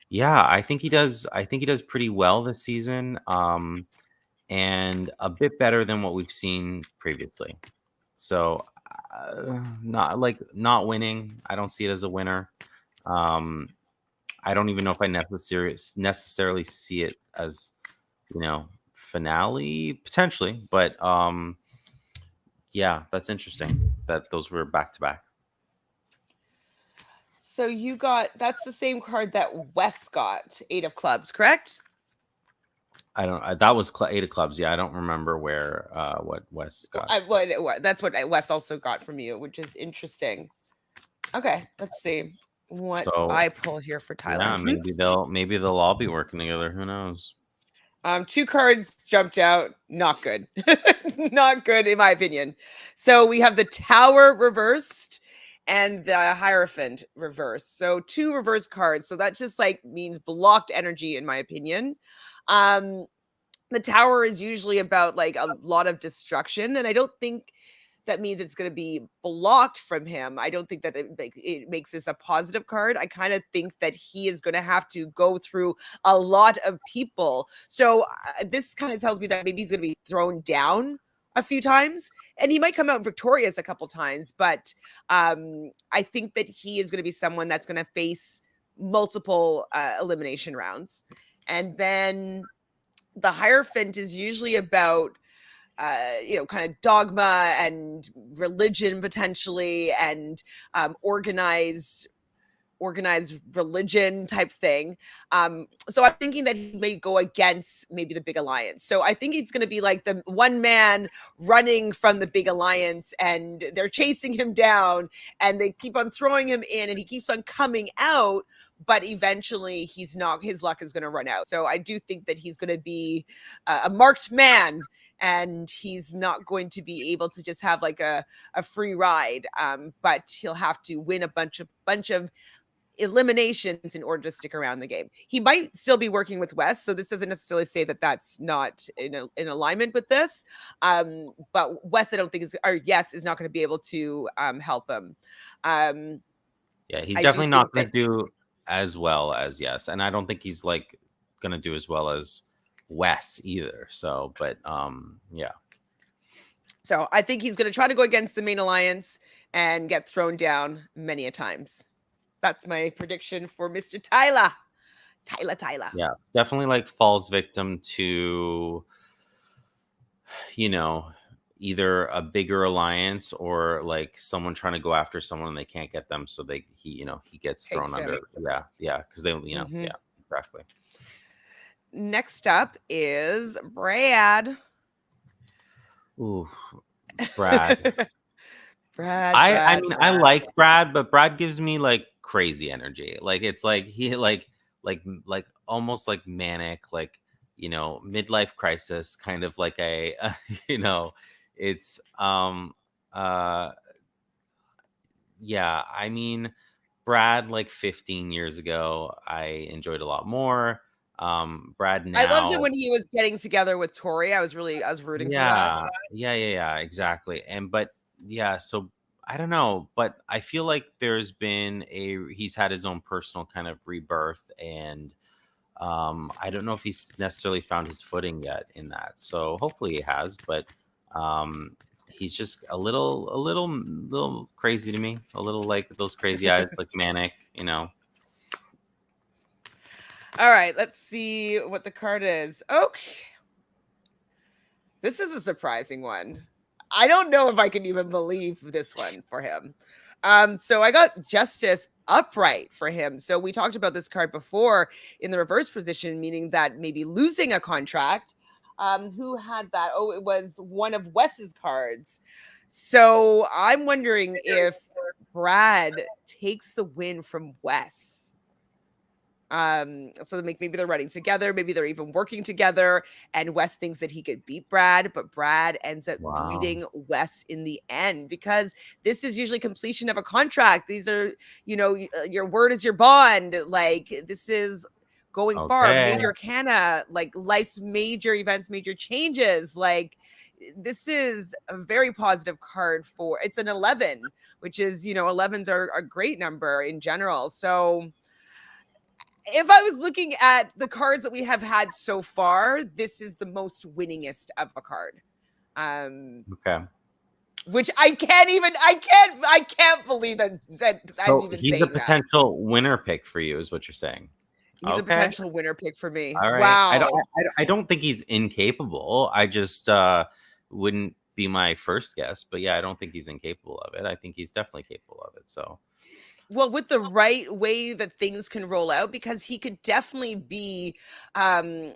yeah, I think he does. I think he does pretty well this season, and a bit better than what we've seen previously. So, not winning. I don't see it as a winner. Um, I don't even know if I necessarily see it as, finale potentially, but yeah, that's interesting that those were back to back. So that's the same card that Wes got, 8 of clubs, correct? I don't. That was 8 of clubs. Yeah, I don't remember where what Wes got. That's what Wes also got from you, which is interesting. Okay, let's see what So I pull here for Tyler. yeah, maybe they'll all be working together. Who knows? 2 cards jumped out. Not good. Not good, in my opinion. So we have the Tower reversed and the Hierophant reversed. So 2 reverse cards. So that just like means blocked energy, in my opinion. The Tower is usually about like a lot of destruction, and I don't think that means it's going to be blocked from him. I don't think that it makes this a positive card. I kind of think that he is going to have to go through a lot of people. So this kind of tells me that maybe he's going to be thrown down a few times, and he might come out victorious a couple times. But I think that he is going to be someone that's going to face multiple elimination rounds. And then the Hierophant is usually about kind of dogma and religion potentially, and organized religion type thing. So I'm thinking that he may go against maybe the big alliance. So I think he's going to be like the one man running from the big alliance, and they're chasing him down, and they keep on throwing him in, and he keeps on coming out. But eventually, his luck is going to run out. So I do think that he's going to be a marked man, and he's not going to be able to just have like a free ride. But he'll have to win a bunch of eliminations in order to stick around the game. He might still be working with Wes, so this doesn't necessarily say that that's not in alignment with this. But Wes, I don't think Yes is not going to be able to help him. Yeah, he's I do definitely not think going that to do as well as Yes, and I don't think he's like going to do as well as Wes either. So, but yeah. So I think he's going to try to go against the main alliance and get thrown down many a times. That's my prediction for Mr. Tyler. Tyler. Yeah, definitely like falls victim to, either a bigger alliance or like someone trying to go after someone and they can't get them, so he gets thrown Takes under. him. Yeah, because they, Mhm. yeah, exactly. Next up is Brad. Ooh, Brad. Brad, I Brad, mean, I Brad. like Brad, but Brad gives me like crazy energy. Like it's like he like almost like manic, like midlife crisis, kind of like a it's uh yeah, I mean, Brad like 15 years ago, I enjoyed a lot more. Brad I loved him now. when he was getting together with Tori. I was rooting for that. Yeah, exactly. So I don't know, but I feel like he's had his own personal kind of rebirth, and I don't know if he's necessarily found his footing yet in that. So hopefully he has, but he's just a little crazy to me, a little like those crazy eyes, like manic, you know. All right, let's see what the card is. Okay. This is a surprising one. I don't know if I can even believe this one for him. So I got Justice upright for him. So we talked about this card before in the reverse position, meaning that maybe losing a contract. Who had that? Oh, it was one of Wes's cards. So I'm wondering if Brad takes the win from Wes. So maybe they're running together, maybe they're even working together, and Wes thinks that he could beat Brad, but Brad ends up Wow. beating Wes in the end, because this is usually completion of a contract. These are, your word is your bond. Like, this is going far, Okay. major arcana, like life's major events, major changes. Like, this is a very positive card for, it's an 11, which is, 11s are a great number in general. So if I was looking at the cards that we have had so far, this is the most winningest of a card. Okay. Which I can't believe that I'm So even he's a saying that. potential winner pick for you, is what you're saying. He's a Okay. potential winner pick for me. All right. Wow. I don't think he's incapable. I just wouldn't be my first guess. But yeah, I don't think he's incapable of it. I think he's definitely capable of it. So Well, with the right way that things can roll out, because he could definitely be, I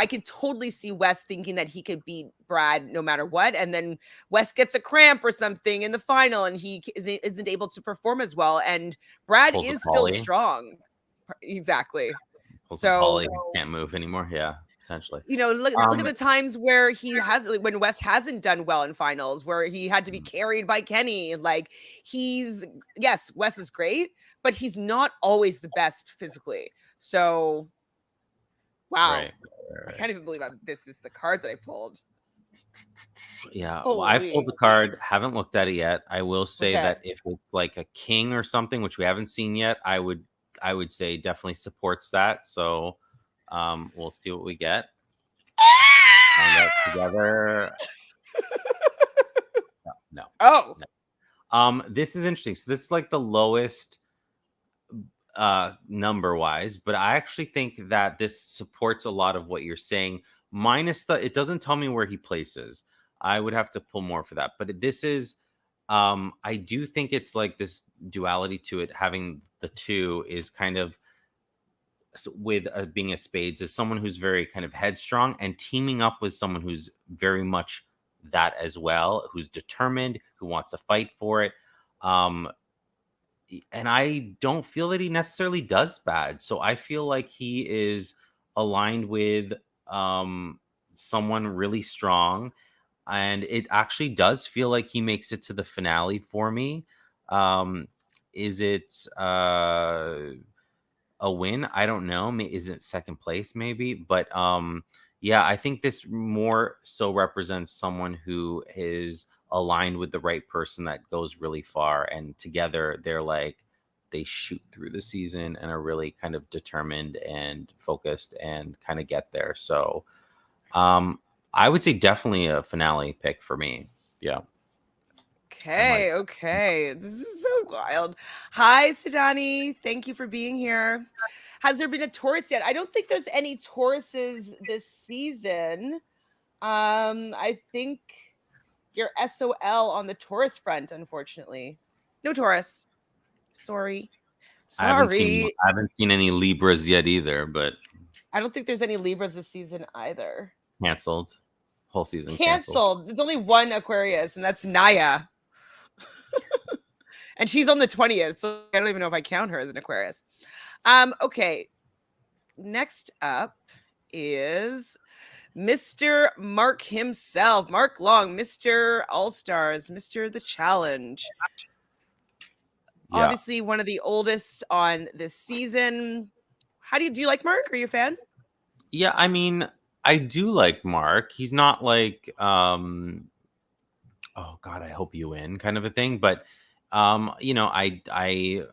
could totally see Wes thinking that he could beat Brad no matter what. And then Wes gets a cramp or something in the final and he isn't able to perform as well. And Brad pulls a is still Polly. strong. Exactly. Pulls a So, Polly. Can't move anymore. Yeah, potentially. look at the times where when Wes hasn't done well in finals, where he had to be carried by Kenny. Like, yes, Wes is great, but he's not always the best physically. So, wow. Right. I can't even believe this is the card that I pulled. Yeah, well, I've Holy. pulled the card, haven't looked at it yet. I will say Okay. that if it's like a king or something, which we haven't seen yet, I would say definitely supports that. So we'll see what we get. Find out together. No. Oh, This is interesting. So this is like the lowest number wise, but I actually think that this supports a lot of what you're saying, minus it doesn't tell me where he places. I would have to pull more for that. But this is I do think it's like this duality to it, having the two is kind of with being a Spades is someone who's very kind of headstrong, and teaming up with someone who's very much that as well, who's determined, who wants to fight for it. Um, and I don't feel that he necessarily does bad. So I feel like he is aligned with someone really strong, and it actually does feel like he makes it to the finale for me. Is it a win? I don't know. Is it second place maybe? But yeah, I think this more so represents someone who is aligned with the right person that goes really far, and together they shoot through the season and are really kind of determined and focused and kind of get there. So I would say definitely a finale pick for me. Yeah. okay. This is so wild. Hi, Sidani. Thank you for being here. Has there been a Taurus yet? I don't think there's any Tauruses this season. I think you're SOL on the Taurus front, unfortunately. No Taurus. Sorry. Sorry. I haven't seen any Libras yet either, but I don't think there's any Libras this season either. canceled. Whole season canceled. Canceled. There's only one Aquarius, and that's Naya. And she's on the 20th, so I don't even know if I count her as an Aquarius. Okay. Next up is Mr. Mark himself, Mark Long, Mr. All Stars, Mr. The Challenge. Yeah. Obviously, one of the oldest on this season. Do you like Mark? Are you a fan? Yeah, I mean, I do like Mark. He's not like oh god, I hope you win kind of a thing, but you know, I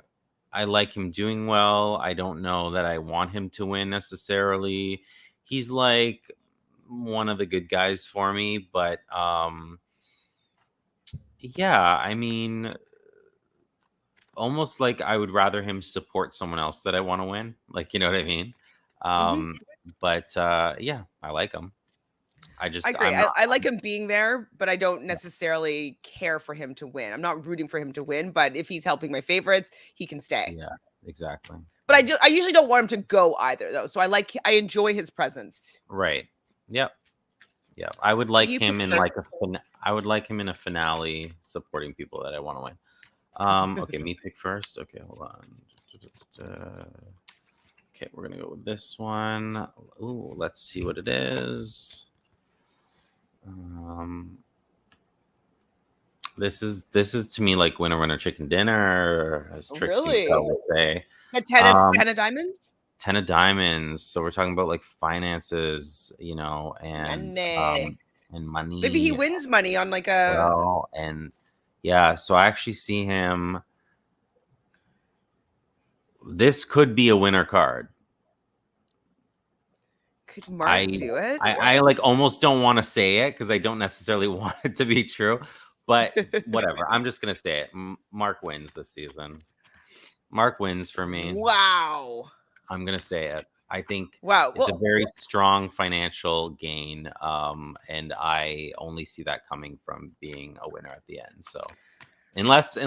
like him doing well. I don't know that I want him to win necessarily. He's like one of the good guys for me, but yeah, I mean, almost like I would rather him support someone else that I want to win. Like, you know what I mean? Mhm. But yeah, I like him. I agree. I'm not. I like him being there, but I don't necessarily care for him to win. I'm not rooting for him to win, but if he's helping my favorites, he can stay. Yeah, exactly. But I usually don't want him to go either though. So I enjoy his presence. Right. Yep. Yeah, I would Okay, like you pick him in first. like I would like him in a finale supporting people that I want to win. Okay, me pick first. Okay, hold on. Okay, we're gonna go with this one. Ooh, let's see what it is. This is to me like winner winner chicken dinner, as Trixie Really? would say. The Um, 10 of diamonds? 10 of diamonds. So we're talking about like finances, Money. and Maybe he money, wins money on like a well, and yeah. So I actually see him. This could be a winner card. could Mark I do it? I like almost don't want to say it because I don't necessarily want it to be true, but whatever. I'm just gonna say it. Mark wins this season. Mark wins for me. Wow. I'm gonna say it. I think Wow. it's a Well, very strong financial gain, and I only see that coming from being a winner at the end. So unless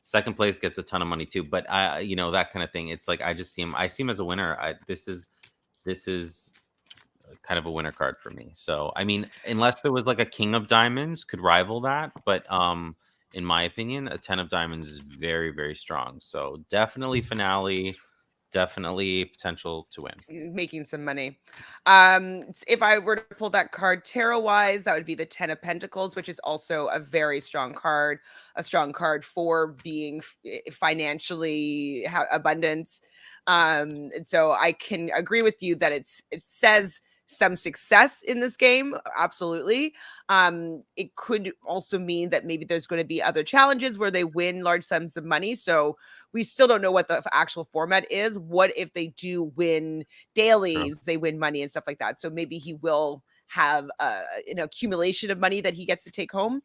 second place gets a ton of money too, but I that kind of thing. It's like I just see him. I see him as a winner. This is kind of a winner card for me. So I mean, unless there was like a king of diamonds could rival that, but in my opinion, a 10 of diamonds is very, very strong. So definitely finale, definitely potential to win. making some money. If I were to pull that card tarot wise, that would be the 10 of Pentacles, which is also a very strong card, a strong card for being financially abundance. And so I can agree with you that it says some success in this game, absolutely. It could also mean that maybe there's going to be other challenges where they win large sums of money. So we still don't know what the actual format is. What if they do win True. dailies, they win money and stuff like that? So maybe he will have an accumulation of money that he gets to take home,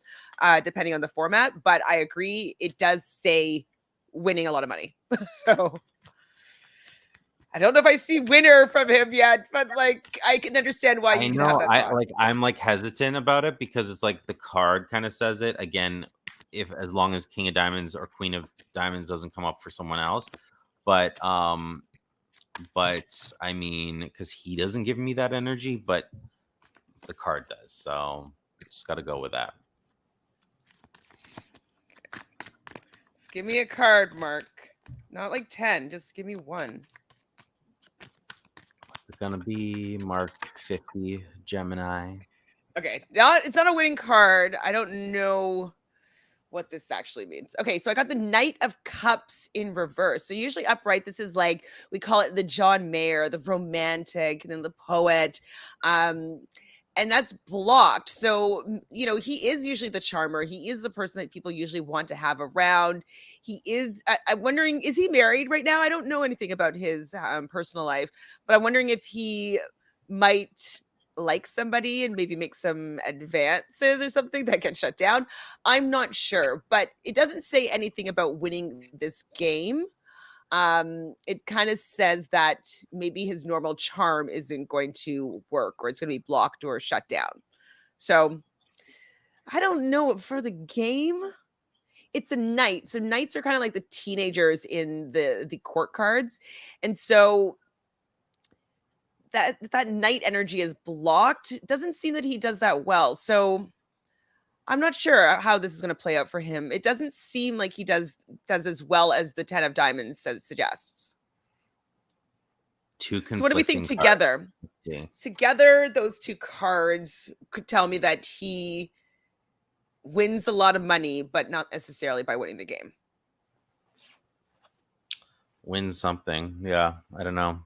depending on the format. But I agree, it does say winning a lot of money. So I don't know if I see winner from him yet, but like I can understand why I you can have know. that thought. I'm like hesitant about it because it's like the card kind of says it again. If as long as King of Diamonds or Queen of Diamonds doesn't come up for someone else, but I mean, because he doesn't give me that energy, but the card does. So just got to go with that. Just give me a card, Mark. Not like 10, just give me one. It's gonna be Mark 50 Gemini. Okay, it's not a winning card. I don't know what this actually means. Okay, so I got the Knight of Cups in reverse. So usually upright, this is like we call it the John Mayer, the romantic, and then the poet. Um, and that's blocked. So, he is usually the charmer. He is the person that people usually want to have around. He is, I'm wondering, is he married right now? I don't know anything about his personal life, but I'm wondering if he might like somebody and maybe make some advances or something that get shut down. I'm not sure, but it doesn't say anything about winning this game. It kind of says that maybe his normal charm isn't going to work or it's going to be blocked or shut down. So I don't know for the game. It's a knight. So knights are kind of like the teenagers in the court cards. And so that knight energy is blocked. It doesn't seem that he does that well. So I'm not sure how this is going to play out for him. It doesn't seem like he does as well as the 10 of diamonds suggests. Two So what do we think conflicting cards. together? Yeah. Together, those two cards could tell me that he wins a lot of money, but not necessarily by winning the game. Win something. Yeah, I don't know.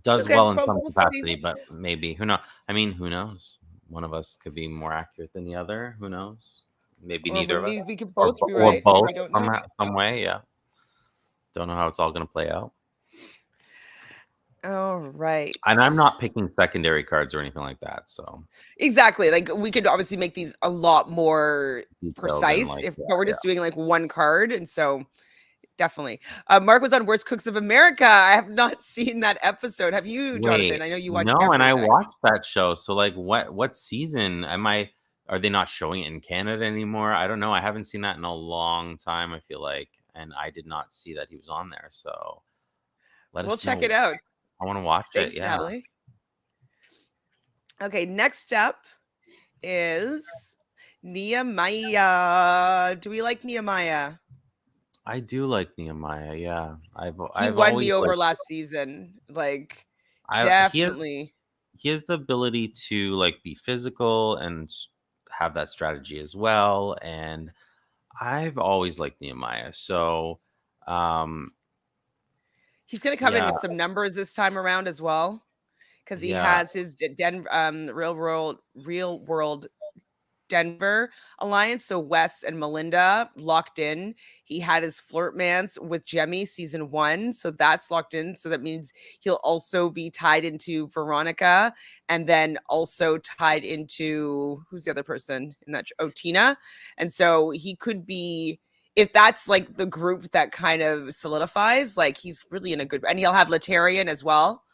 does Okay, well in well, some we'll see. capacity, but maybe who knows? I mean, who knows? One of us could be more accurate than the other. Who knows? Maybe Or neither of us, we could both be or right. both We don't know. somehow, some way. Yeah, don't know how it's all going to play out. All right. And I'm not picking secondary cards or anything like that. So Exactly. Like we could obviously make these a lot more detailed and precise like, if yeah, but we're yeah. just doing like one card. And so definitely. Mark was on Worst Cooks of America. I have not seen that episode. Have you, Jonathan? Wait, I know you watch no, and I everything. watched that show. So like, what season am I? Are they not showing it in Canada anymore? I don't know. I haven't seen that in a long time. I feel like, and I did not see that he was on there. So let We'll us check it know. out. I want to watch it. Thanks, Yeah, Natalie. Okay, next up is Nehemiah. Do we like Nehemiah? I do like Nehemiah. Yeah, He I've won always me over liked. last season. Like, I definitely. he has the ability to like be physical and have that strategy as well. And I've always liked Nehemiah. So um He's going to come in yeah, with some numbers this time around as well because he yeah, has his Denver real world Denver alliance. So Wes and Melinda locked in. He had his flirtmance with Jemmye season 1. So that's locked in. So that means he'll also be tied into Veronica and then also tied into who's the other person in that? Oh, Tina. And so he could be, if that's like the group that kind of solidifies, like he's really in a good, and he'll have Latarian as well.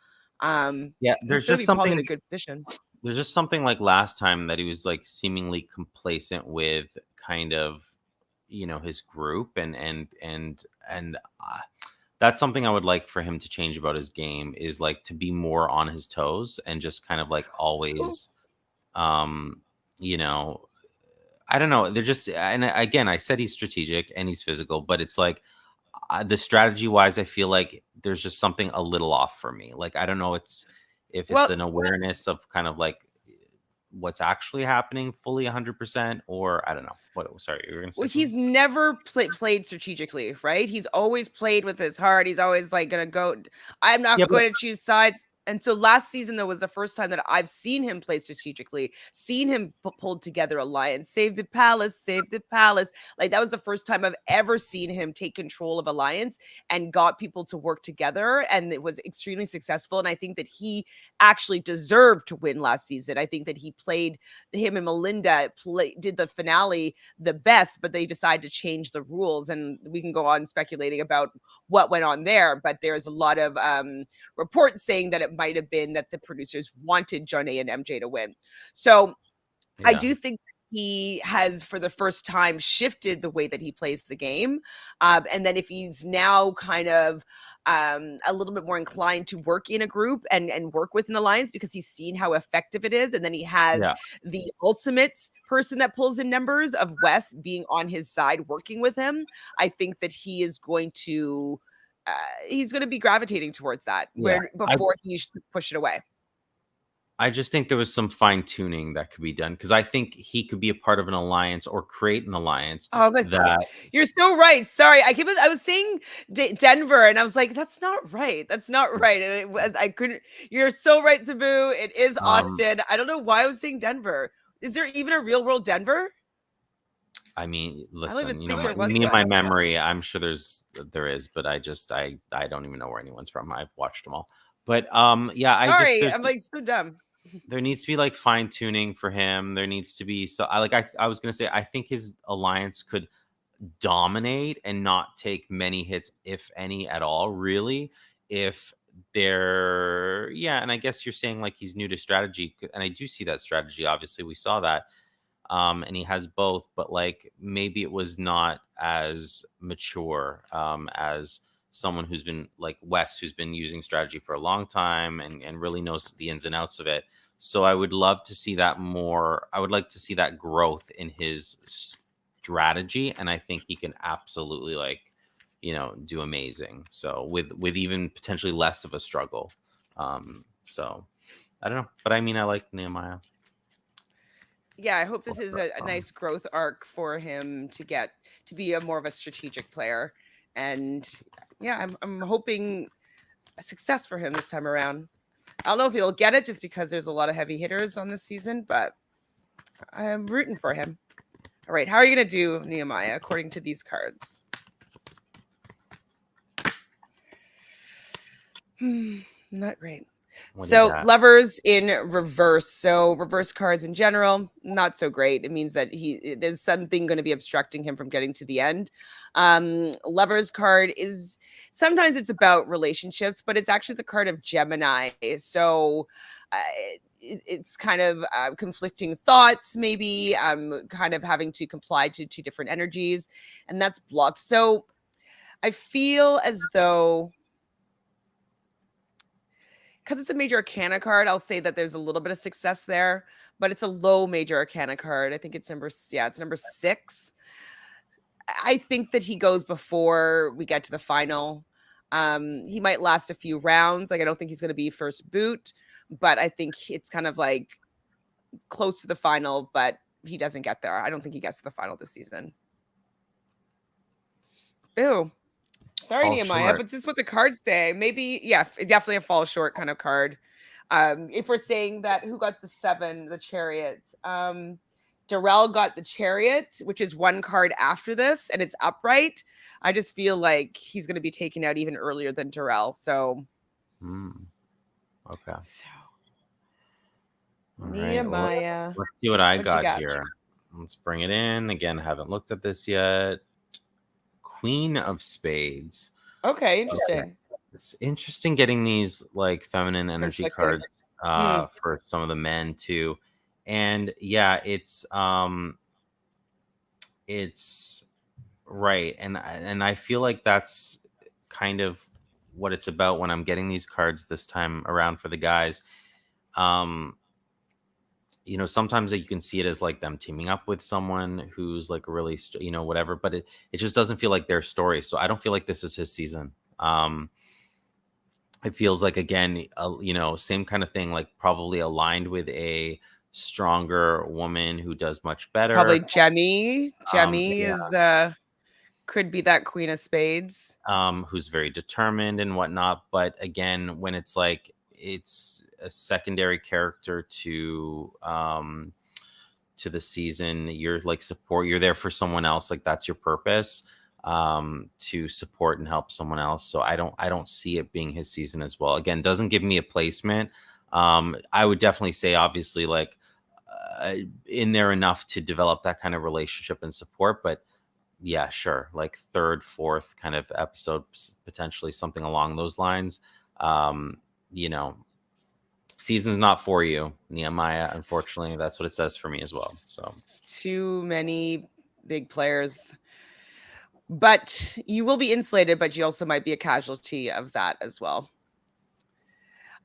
yeah. He's going to be probably in a good position. There's just something like last time that he was like seemingly complacent with kind of, his group, and that's something I would like for him to change about his game, is like to be more on his toes and just kind of like always, um you know I don't know, they're just, and again, I said he's strategic and he's physical, but it's like, the strategy wise, I feel like there's just something a little off for me. Like, I don't know, if it's Well, an awareness of kind of like what's actually happening fully 100%, or I don't know. Sorry, you were gonna say Well, something? he's never played strategically, right? He's always played with his heart. He's always like gonna go. I'm Yeah, not but going to choose sides. And so last season, though, was the first time that I've seen him play strategically, seen him pulled together alliance, save the palace, save the palace. Like that was the first time I've ever seen him take control of alliance and got people to work together. And it was extremely successful. And I think that he actually deserved to win last season. I think that he played him and Melinda did the finale the best, but they decide to change the rules. And we can go on speculating about what went on there, but there's a lot of reports saying that it might have been that the producers wanted Jonna and MJ to win. So I yeah, do think he has, for the first time, shifted the way that he plays the game. And then if he's now kind of a little bit more inclined to work in a group and work with an alliance because he's seen how effective it is. And then he has yeah, the ultimate person that pulls in numbers of Wes being on his side, working with him. I think that he is going to. He's going to be gravitating towards that yeah. where I before he should push it away. I just think there was some fine tuning that could be done, because I think he could be a part of an alliance or create an alliance Oh, but that, you're so right. Sorry, I was saying Denver, and I was like, "That's not right. That's not right." And I couldn't. You're so right, Taboo. It is um Austin. I don't know why I was saying Denver. Is there even a real world Denver? I mean, I don't even listen, think there was me and my one. memory, I'm sure there is, but I don't even know where anyone's from. I've watched them all. But yeah, Sorry, I'm like so dumb. there needs to be like fine tuning for him. There needs to be, so I was gonna say, I think his alliance could dominate and not take many hits, if any at all, really. If they're, yeah, and I guess you're saying like he's new to strategy, and I do see that strategy. Obviously, we saw that, and he has both, but like maybe it was not as mature, as someone who's been like West, who's been using strategy for a long time, and really knows the ins and outs of it. So I would love to see that more. I would like to see that growth in his strategy, and I think he can absolutely, like, do amazing. So with even potentially less of a struggle. So I don't know, but I mean, I like Nehemiah. Yeah, I hope this is a nice growth arc for him to get to be a more of a strategic player. And yeah, I'm hoping a success for him this time around. I don't know if he'll get it just because there's a lot of heavy hitters on this season, but I'm rooting for him. All right, how are you going to do, Nehemiah, according to these cards? Not great. So Lovers in reverse. So reverse cards in general, not so great. It means that there's something going to be obstructing him from getting to the end. Lovers card is sometimes it's about relationships, but it's actually the card of Gemini. So it's kind of conflicting thoughts, maybe kind of having to comply to two different energies, and that's blocked. So I feel as though, because it's a major arcana card, I'll say that there's a little bit of success there, but it's a low major arcana card. I think it's number 6. I think that he goes before we get to the final. He might last a few rounds. Like, I don't think he's going to be first boot, but I think it's kind of like close to the final, but he doesn't get there. I don't think he gets to the final this season. Ew. Sorry, Nehemiah, but this is what the cards say. Maybe, yeah, definitely a fall short kind of card. If we're saying that, who got the 7, the Chariot? Darrell got the Chariot, which is one card after this, and it's upright. I just feel like he's going to be taken out even earlier than Darrell. So, okay. So, all Nehemiah, right. Let's see what I got here. Let's bring it in again. Haven't looked at this yet. Queen of Spades. Okay, interesting. It's interesting getting these like feminine energy cards for some of the men too. And yeah, it's right. And I feel like that's kind of what it's about when I'm getting these cards this time around for the guys. You know, sometimes you can see it as like them teaming up with someone who's like really, you know, whatever, but it just doesn't feel like their story. So I don't feel like this is his season. It feels like, again, you know, same kind of thing, like probably aligned with a stronger woman who does much better. Probably Jemmye. Jemmye could be that Queen of Spades. Who's very determined and whatnot. But again, when it's like, it's a secondary character to the season, you're like you're there for someone else, like that's your purpose, to support and help someone else. So I don't see it being his season as well. Again, doesn't give me a placement. I would definitely say, obviously, like in there enough to develop that kind of relationship and support, but yeah, sure, like 3rd, 4th kind of episode, potentially something along those lines. You know, season's not for you, Nehemiah. Unfortunately, that's what it says for me as well. So too many big players, but you will be insulated, but you also might be a casualty of that as well.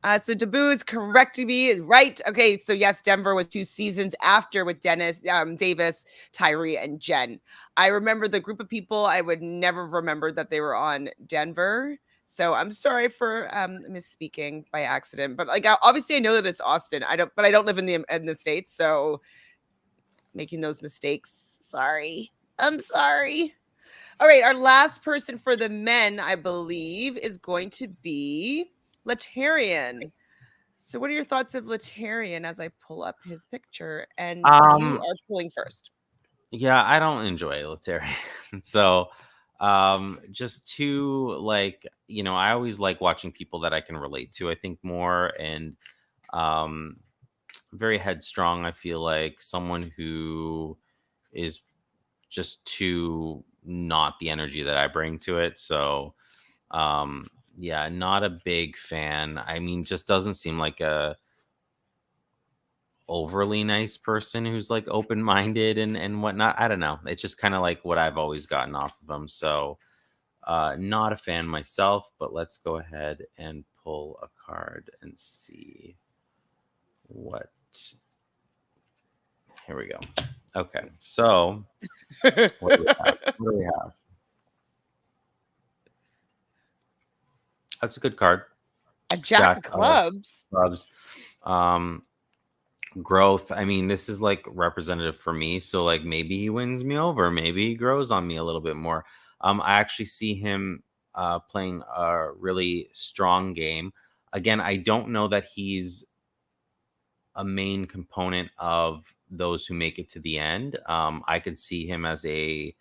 So Dabu is correcting me, right? Okay, so yes, Denver was 2 seasons after with Dennis, Davis, Tyree, and Jen. I remember the group of people. I would never remember that they were on Denver. So I'm sorry for misspeaking by accident, but like obviously I know that it's Austin. I don't live in the States, so making those mistakes. Sorry. I'm sorry. All right, our last person for the men, I believe, is going to be Latarian. So what are your thoughts of Latarian as I pull up his picture? And you are pulling first. Yeah, I don't enjoy Latarian. So just to like, you know, I always like watching people that I can relate to, I think, more, and very headstrong. I feel like someone who is just too not the energy that I bring to it. So yeah, not a big fan. I mean, just doesn't seem like a overly nice person who's like open-minded and whatnot. I don't know. It's just kind of like what I've always gotten off of them. So not a fan myself, but let's go ahead and pull a card and see what. Here we go. Okay, so what do we have? That's a good card. A Jack of clubs. Growth. I mean, this is like representative for me. So like maybe he wins me over. Maybe he grows on me a little bit more. I actually see him playing a really strong game. Again, I don't know that he's a main component of those who make it to the end. I could see him as a,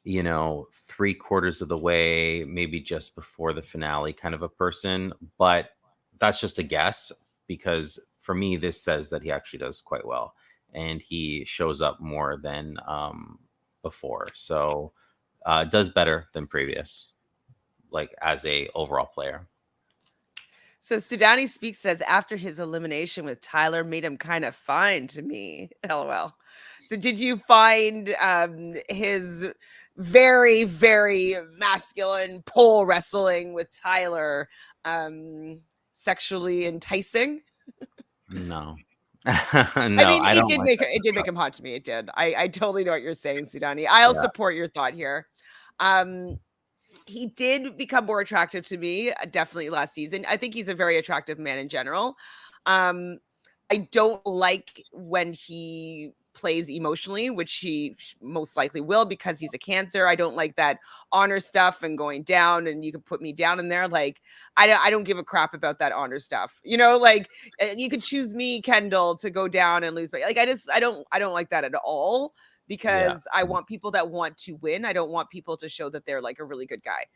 3/4 of the way, maybe just before the finale kind of a person. But that's just a guess, because for me, this says that he actually does quite well and he shows up more than before. So does better than previous, like as a overall player. So Sudani Speaks says after his elimination with Tyler made him kind of fine to me. LOL. So did you find his very, very masculine pole wrestling with Tyler sexually enticing? No. I No, mean, I don't like it did make him hot to me. It did. I totally know what you're saying, Sudani. I'll that. support your thought here. He did become more attractive to me, definitely last season. I think he's a very attractive man in general. I don't like when he plays emotionally, which he most likely will because he's a Cancer. I don't like that honor stuff and going down, and you can put me down in there. Like I don't give a crap about that honor stuff. Like you could choose me, Kendall, to go down and lose, but like I don't like that at all, Yeah. because I want people that want to win. I don't want people to show that they're like a really good guy.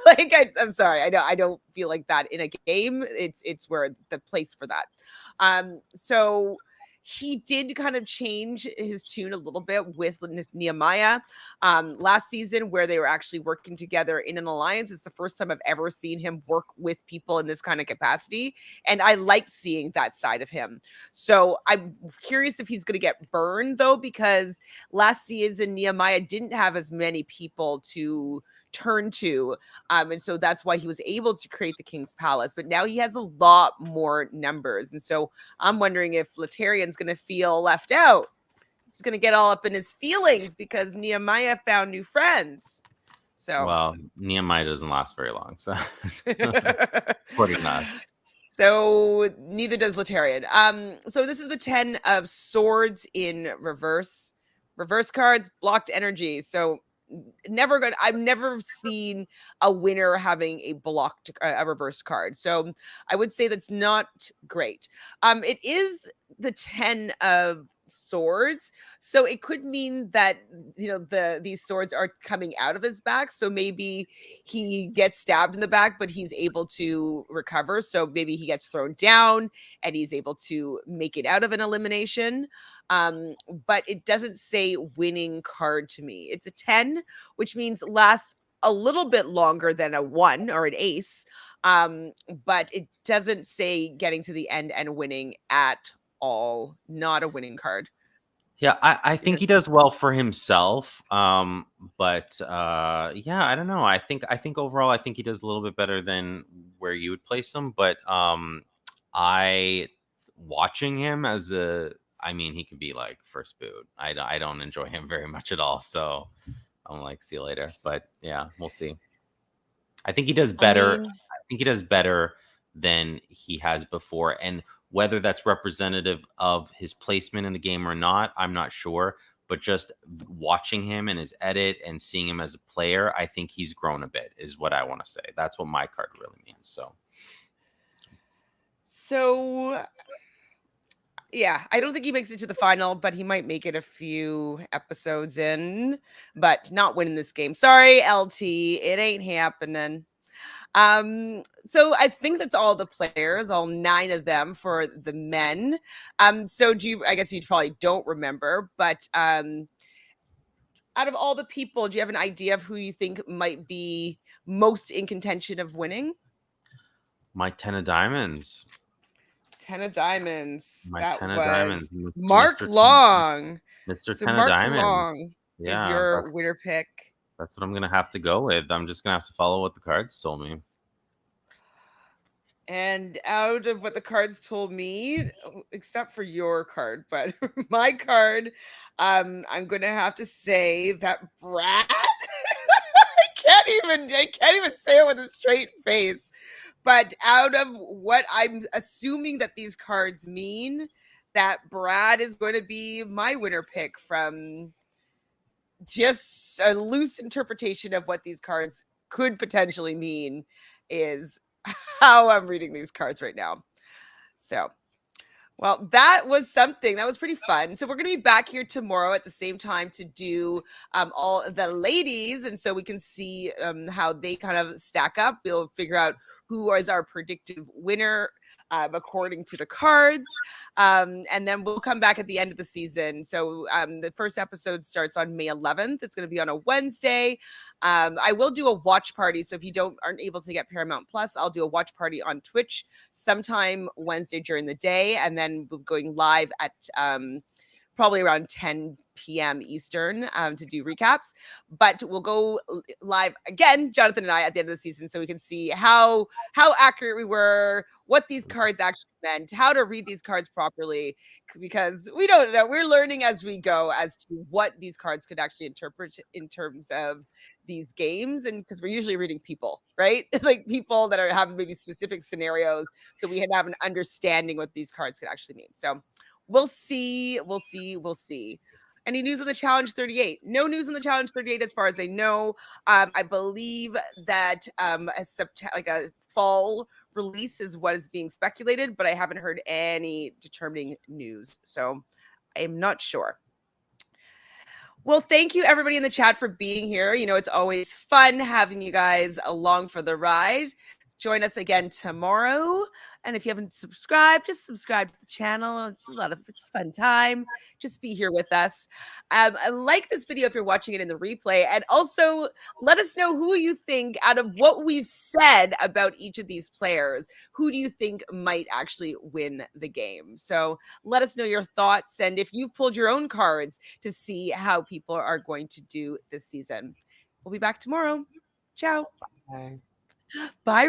Like I'm sorry, I don't feel like that in a game. It's where the place for that. So he did kind of change his tune a little bit with Nehemiah last season, where they were actually working together in an alliance. It's the first time I've ever seen him work with people in this kind of capacity, and I like seeing that side of him. So I'm curious if he's going to get burned, though, because last season Nehemiah didn't have as many people to turn to, and so that's why he was able to create the King's Palace. But now he has a lot more numbers, and so I'm wondering if Laterian's going to feel left out. He's going to get all up in his feelings because Nehemiah found new friends. So, Well, Nehemiah doesn't last very long, so according to us. So neither does Laterian. So this is the 10 of Swords in reverse. Reverse cards, blocked energy. So I've never seen a winner having a reversed card. So I would say that's not great. It is the 10 of Swords, so it could mean that these swords are coming out of his back. So maybe he gets stabbed in the back, but he's able to recover. So maybe he gets thrown down and he's able to make it out of an elimination. But it doesn't say winning card to me. It's a 10, which means lasts a little bit longer than a 1 or an ace. But it doesn't say getting to the end and winning at all. Not a winning card. Yeah, I think he does well for himself. But yeah, I don't know. I think overall, I think he does a little bit better than where you would place him. But I watching him I mean, he could be like first boot. I don't enjoy him very much at all. So I'm like, see you later. But yeah, we'll see. I think he does better. I think he does better than he has before. And whether that's representative of his placement in the game or not, I'm not sure. But just watching him and his edit and seeing him as a player, I think he's grown a bit, is what I want to say. That's what my card really means. So yeah, I don't think he makes it to the final, but he might make it a few episodes in, but not winning this game. Sorry, LT, it ain't happening. So I think that's all the players, all 9 of them for the men. So I guess you probably don't remember, but out of all the people, do you have an idea of who you think might be most in contention of winning? My 10 of diamonds. 10 of diamonds. My That 10 of was diamonds. Mark Mr. Long. Mr. So 10 of Mark diamonds. Long is your winner pick. That's what I'm going to have to go with. I'm just going to have to follow what the cards told me. And out of what the cards told me, except for your card, but my card, I'm going to have to say that Brad, I can't even say it with a straight face. But out of what I'm assuming that these cards mean, that Brad is going to be my winner pick from just a loose interpretation of what these cards could potentially mean is how I'm reading these cards right now. So, well, that was something. That was pretty fun. So we're going to be back here tomorrow at the same time to do all the ladies, and so we can see how they kind of stack up. We'll figure out who is our predictive winner according to the cards, and then we'll come back at the end of the season. So the first episode starts on May 11th. It's going to be on a Wednesday. I will do a watch party. So if you aren't able to get Paramount Plus, I'll do a watch party on Twitch sometime Wednesday during the day, and then going live at probably around 10 p.m. Eastern to do recaps. But we'll go live again, Jonathan and I, at the end of the season, so we can see how accurate we were, what these cards actually meant, how to read these cards properly, because we don't know. We're learning as we go as to what these cards could actually interpret in terms of these games, and because we're usually reading people, right? Like people that are having maybe specific scenarios, so we have an understanding what these cards could actually mean. So we'll see. Any news on the Challenge 38? No news on the Challenge 38 as far as I know. I believe that a fall release is what is being speculated, but I haven't heard any determining news. So I'm not sure. Well, thank you everybody in the chat for being here. It's always fun having you guys along for the ride. Join us again tomorrow. And if you haven't subscribed, just subscribe to the channel. It's a fun time. Just be here with us. Like this video if you're watching it in the replay. And also let us know who you think, out of what we've said about each of these players, who do you think might actually win the game? So let us know your thoughts, and if you've pulled your own cards to see how people are going to do this season. We'll be back tomorrow. Ciao. Bye. Bye.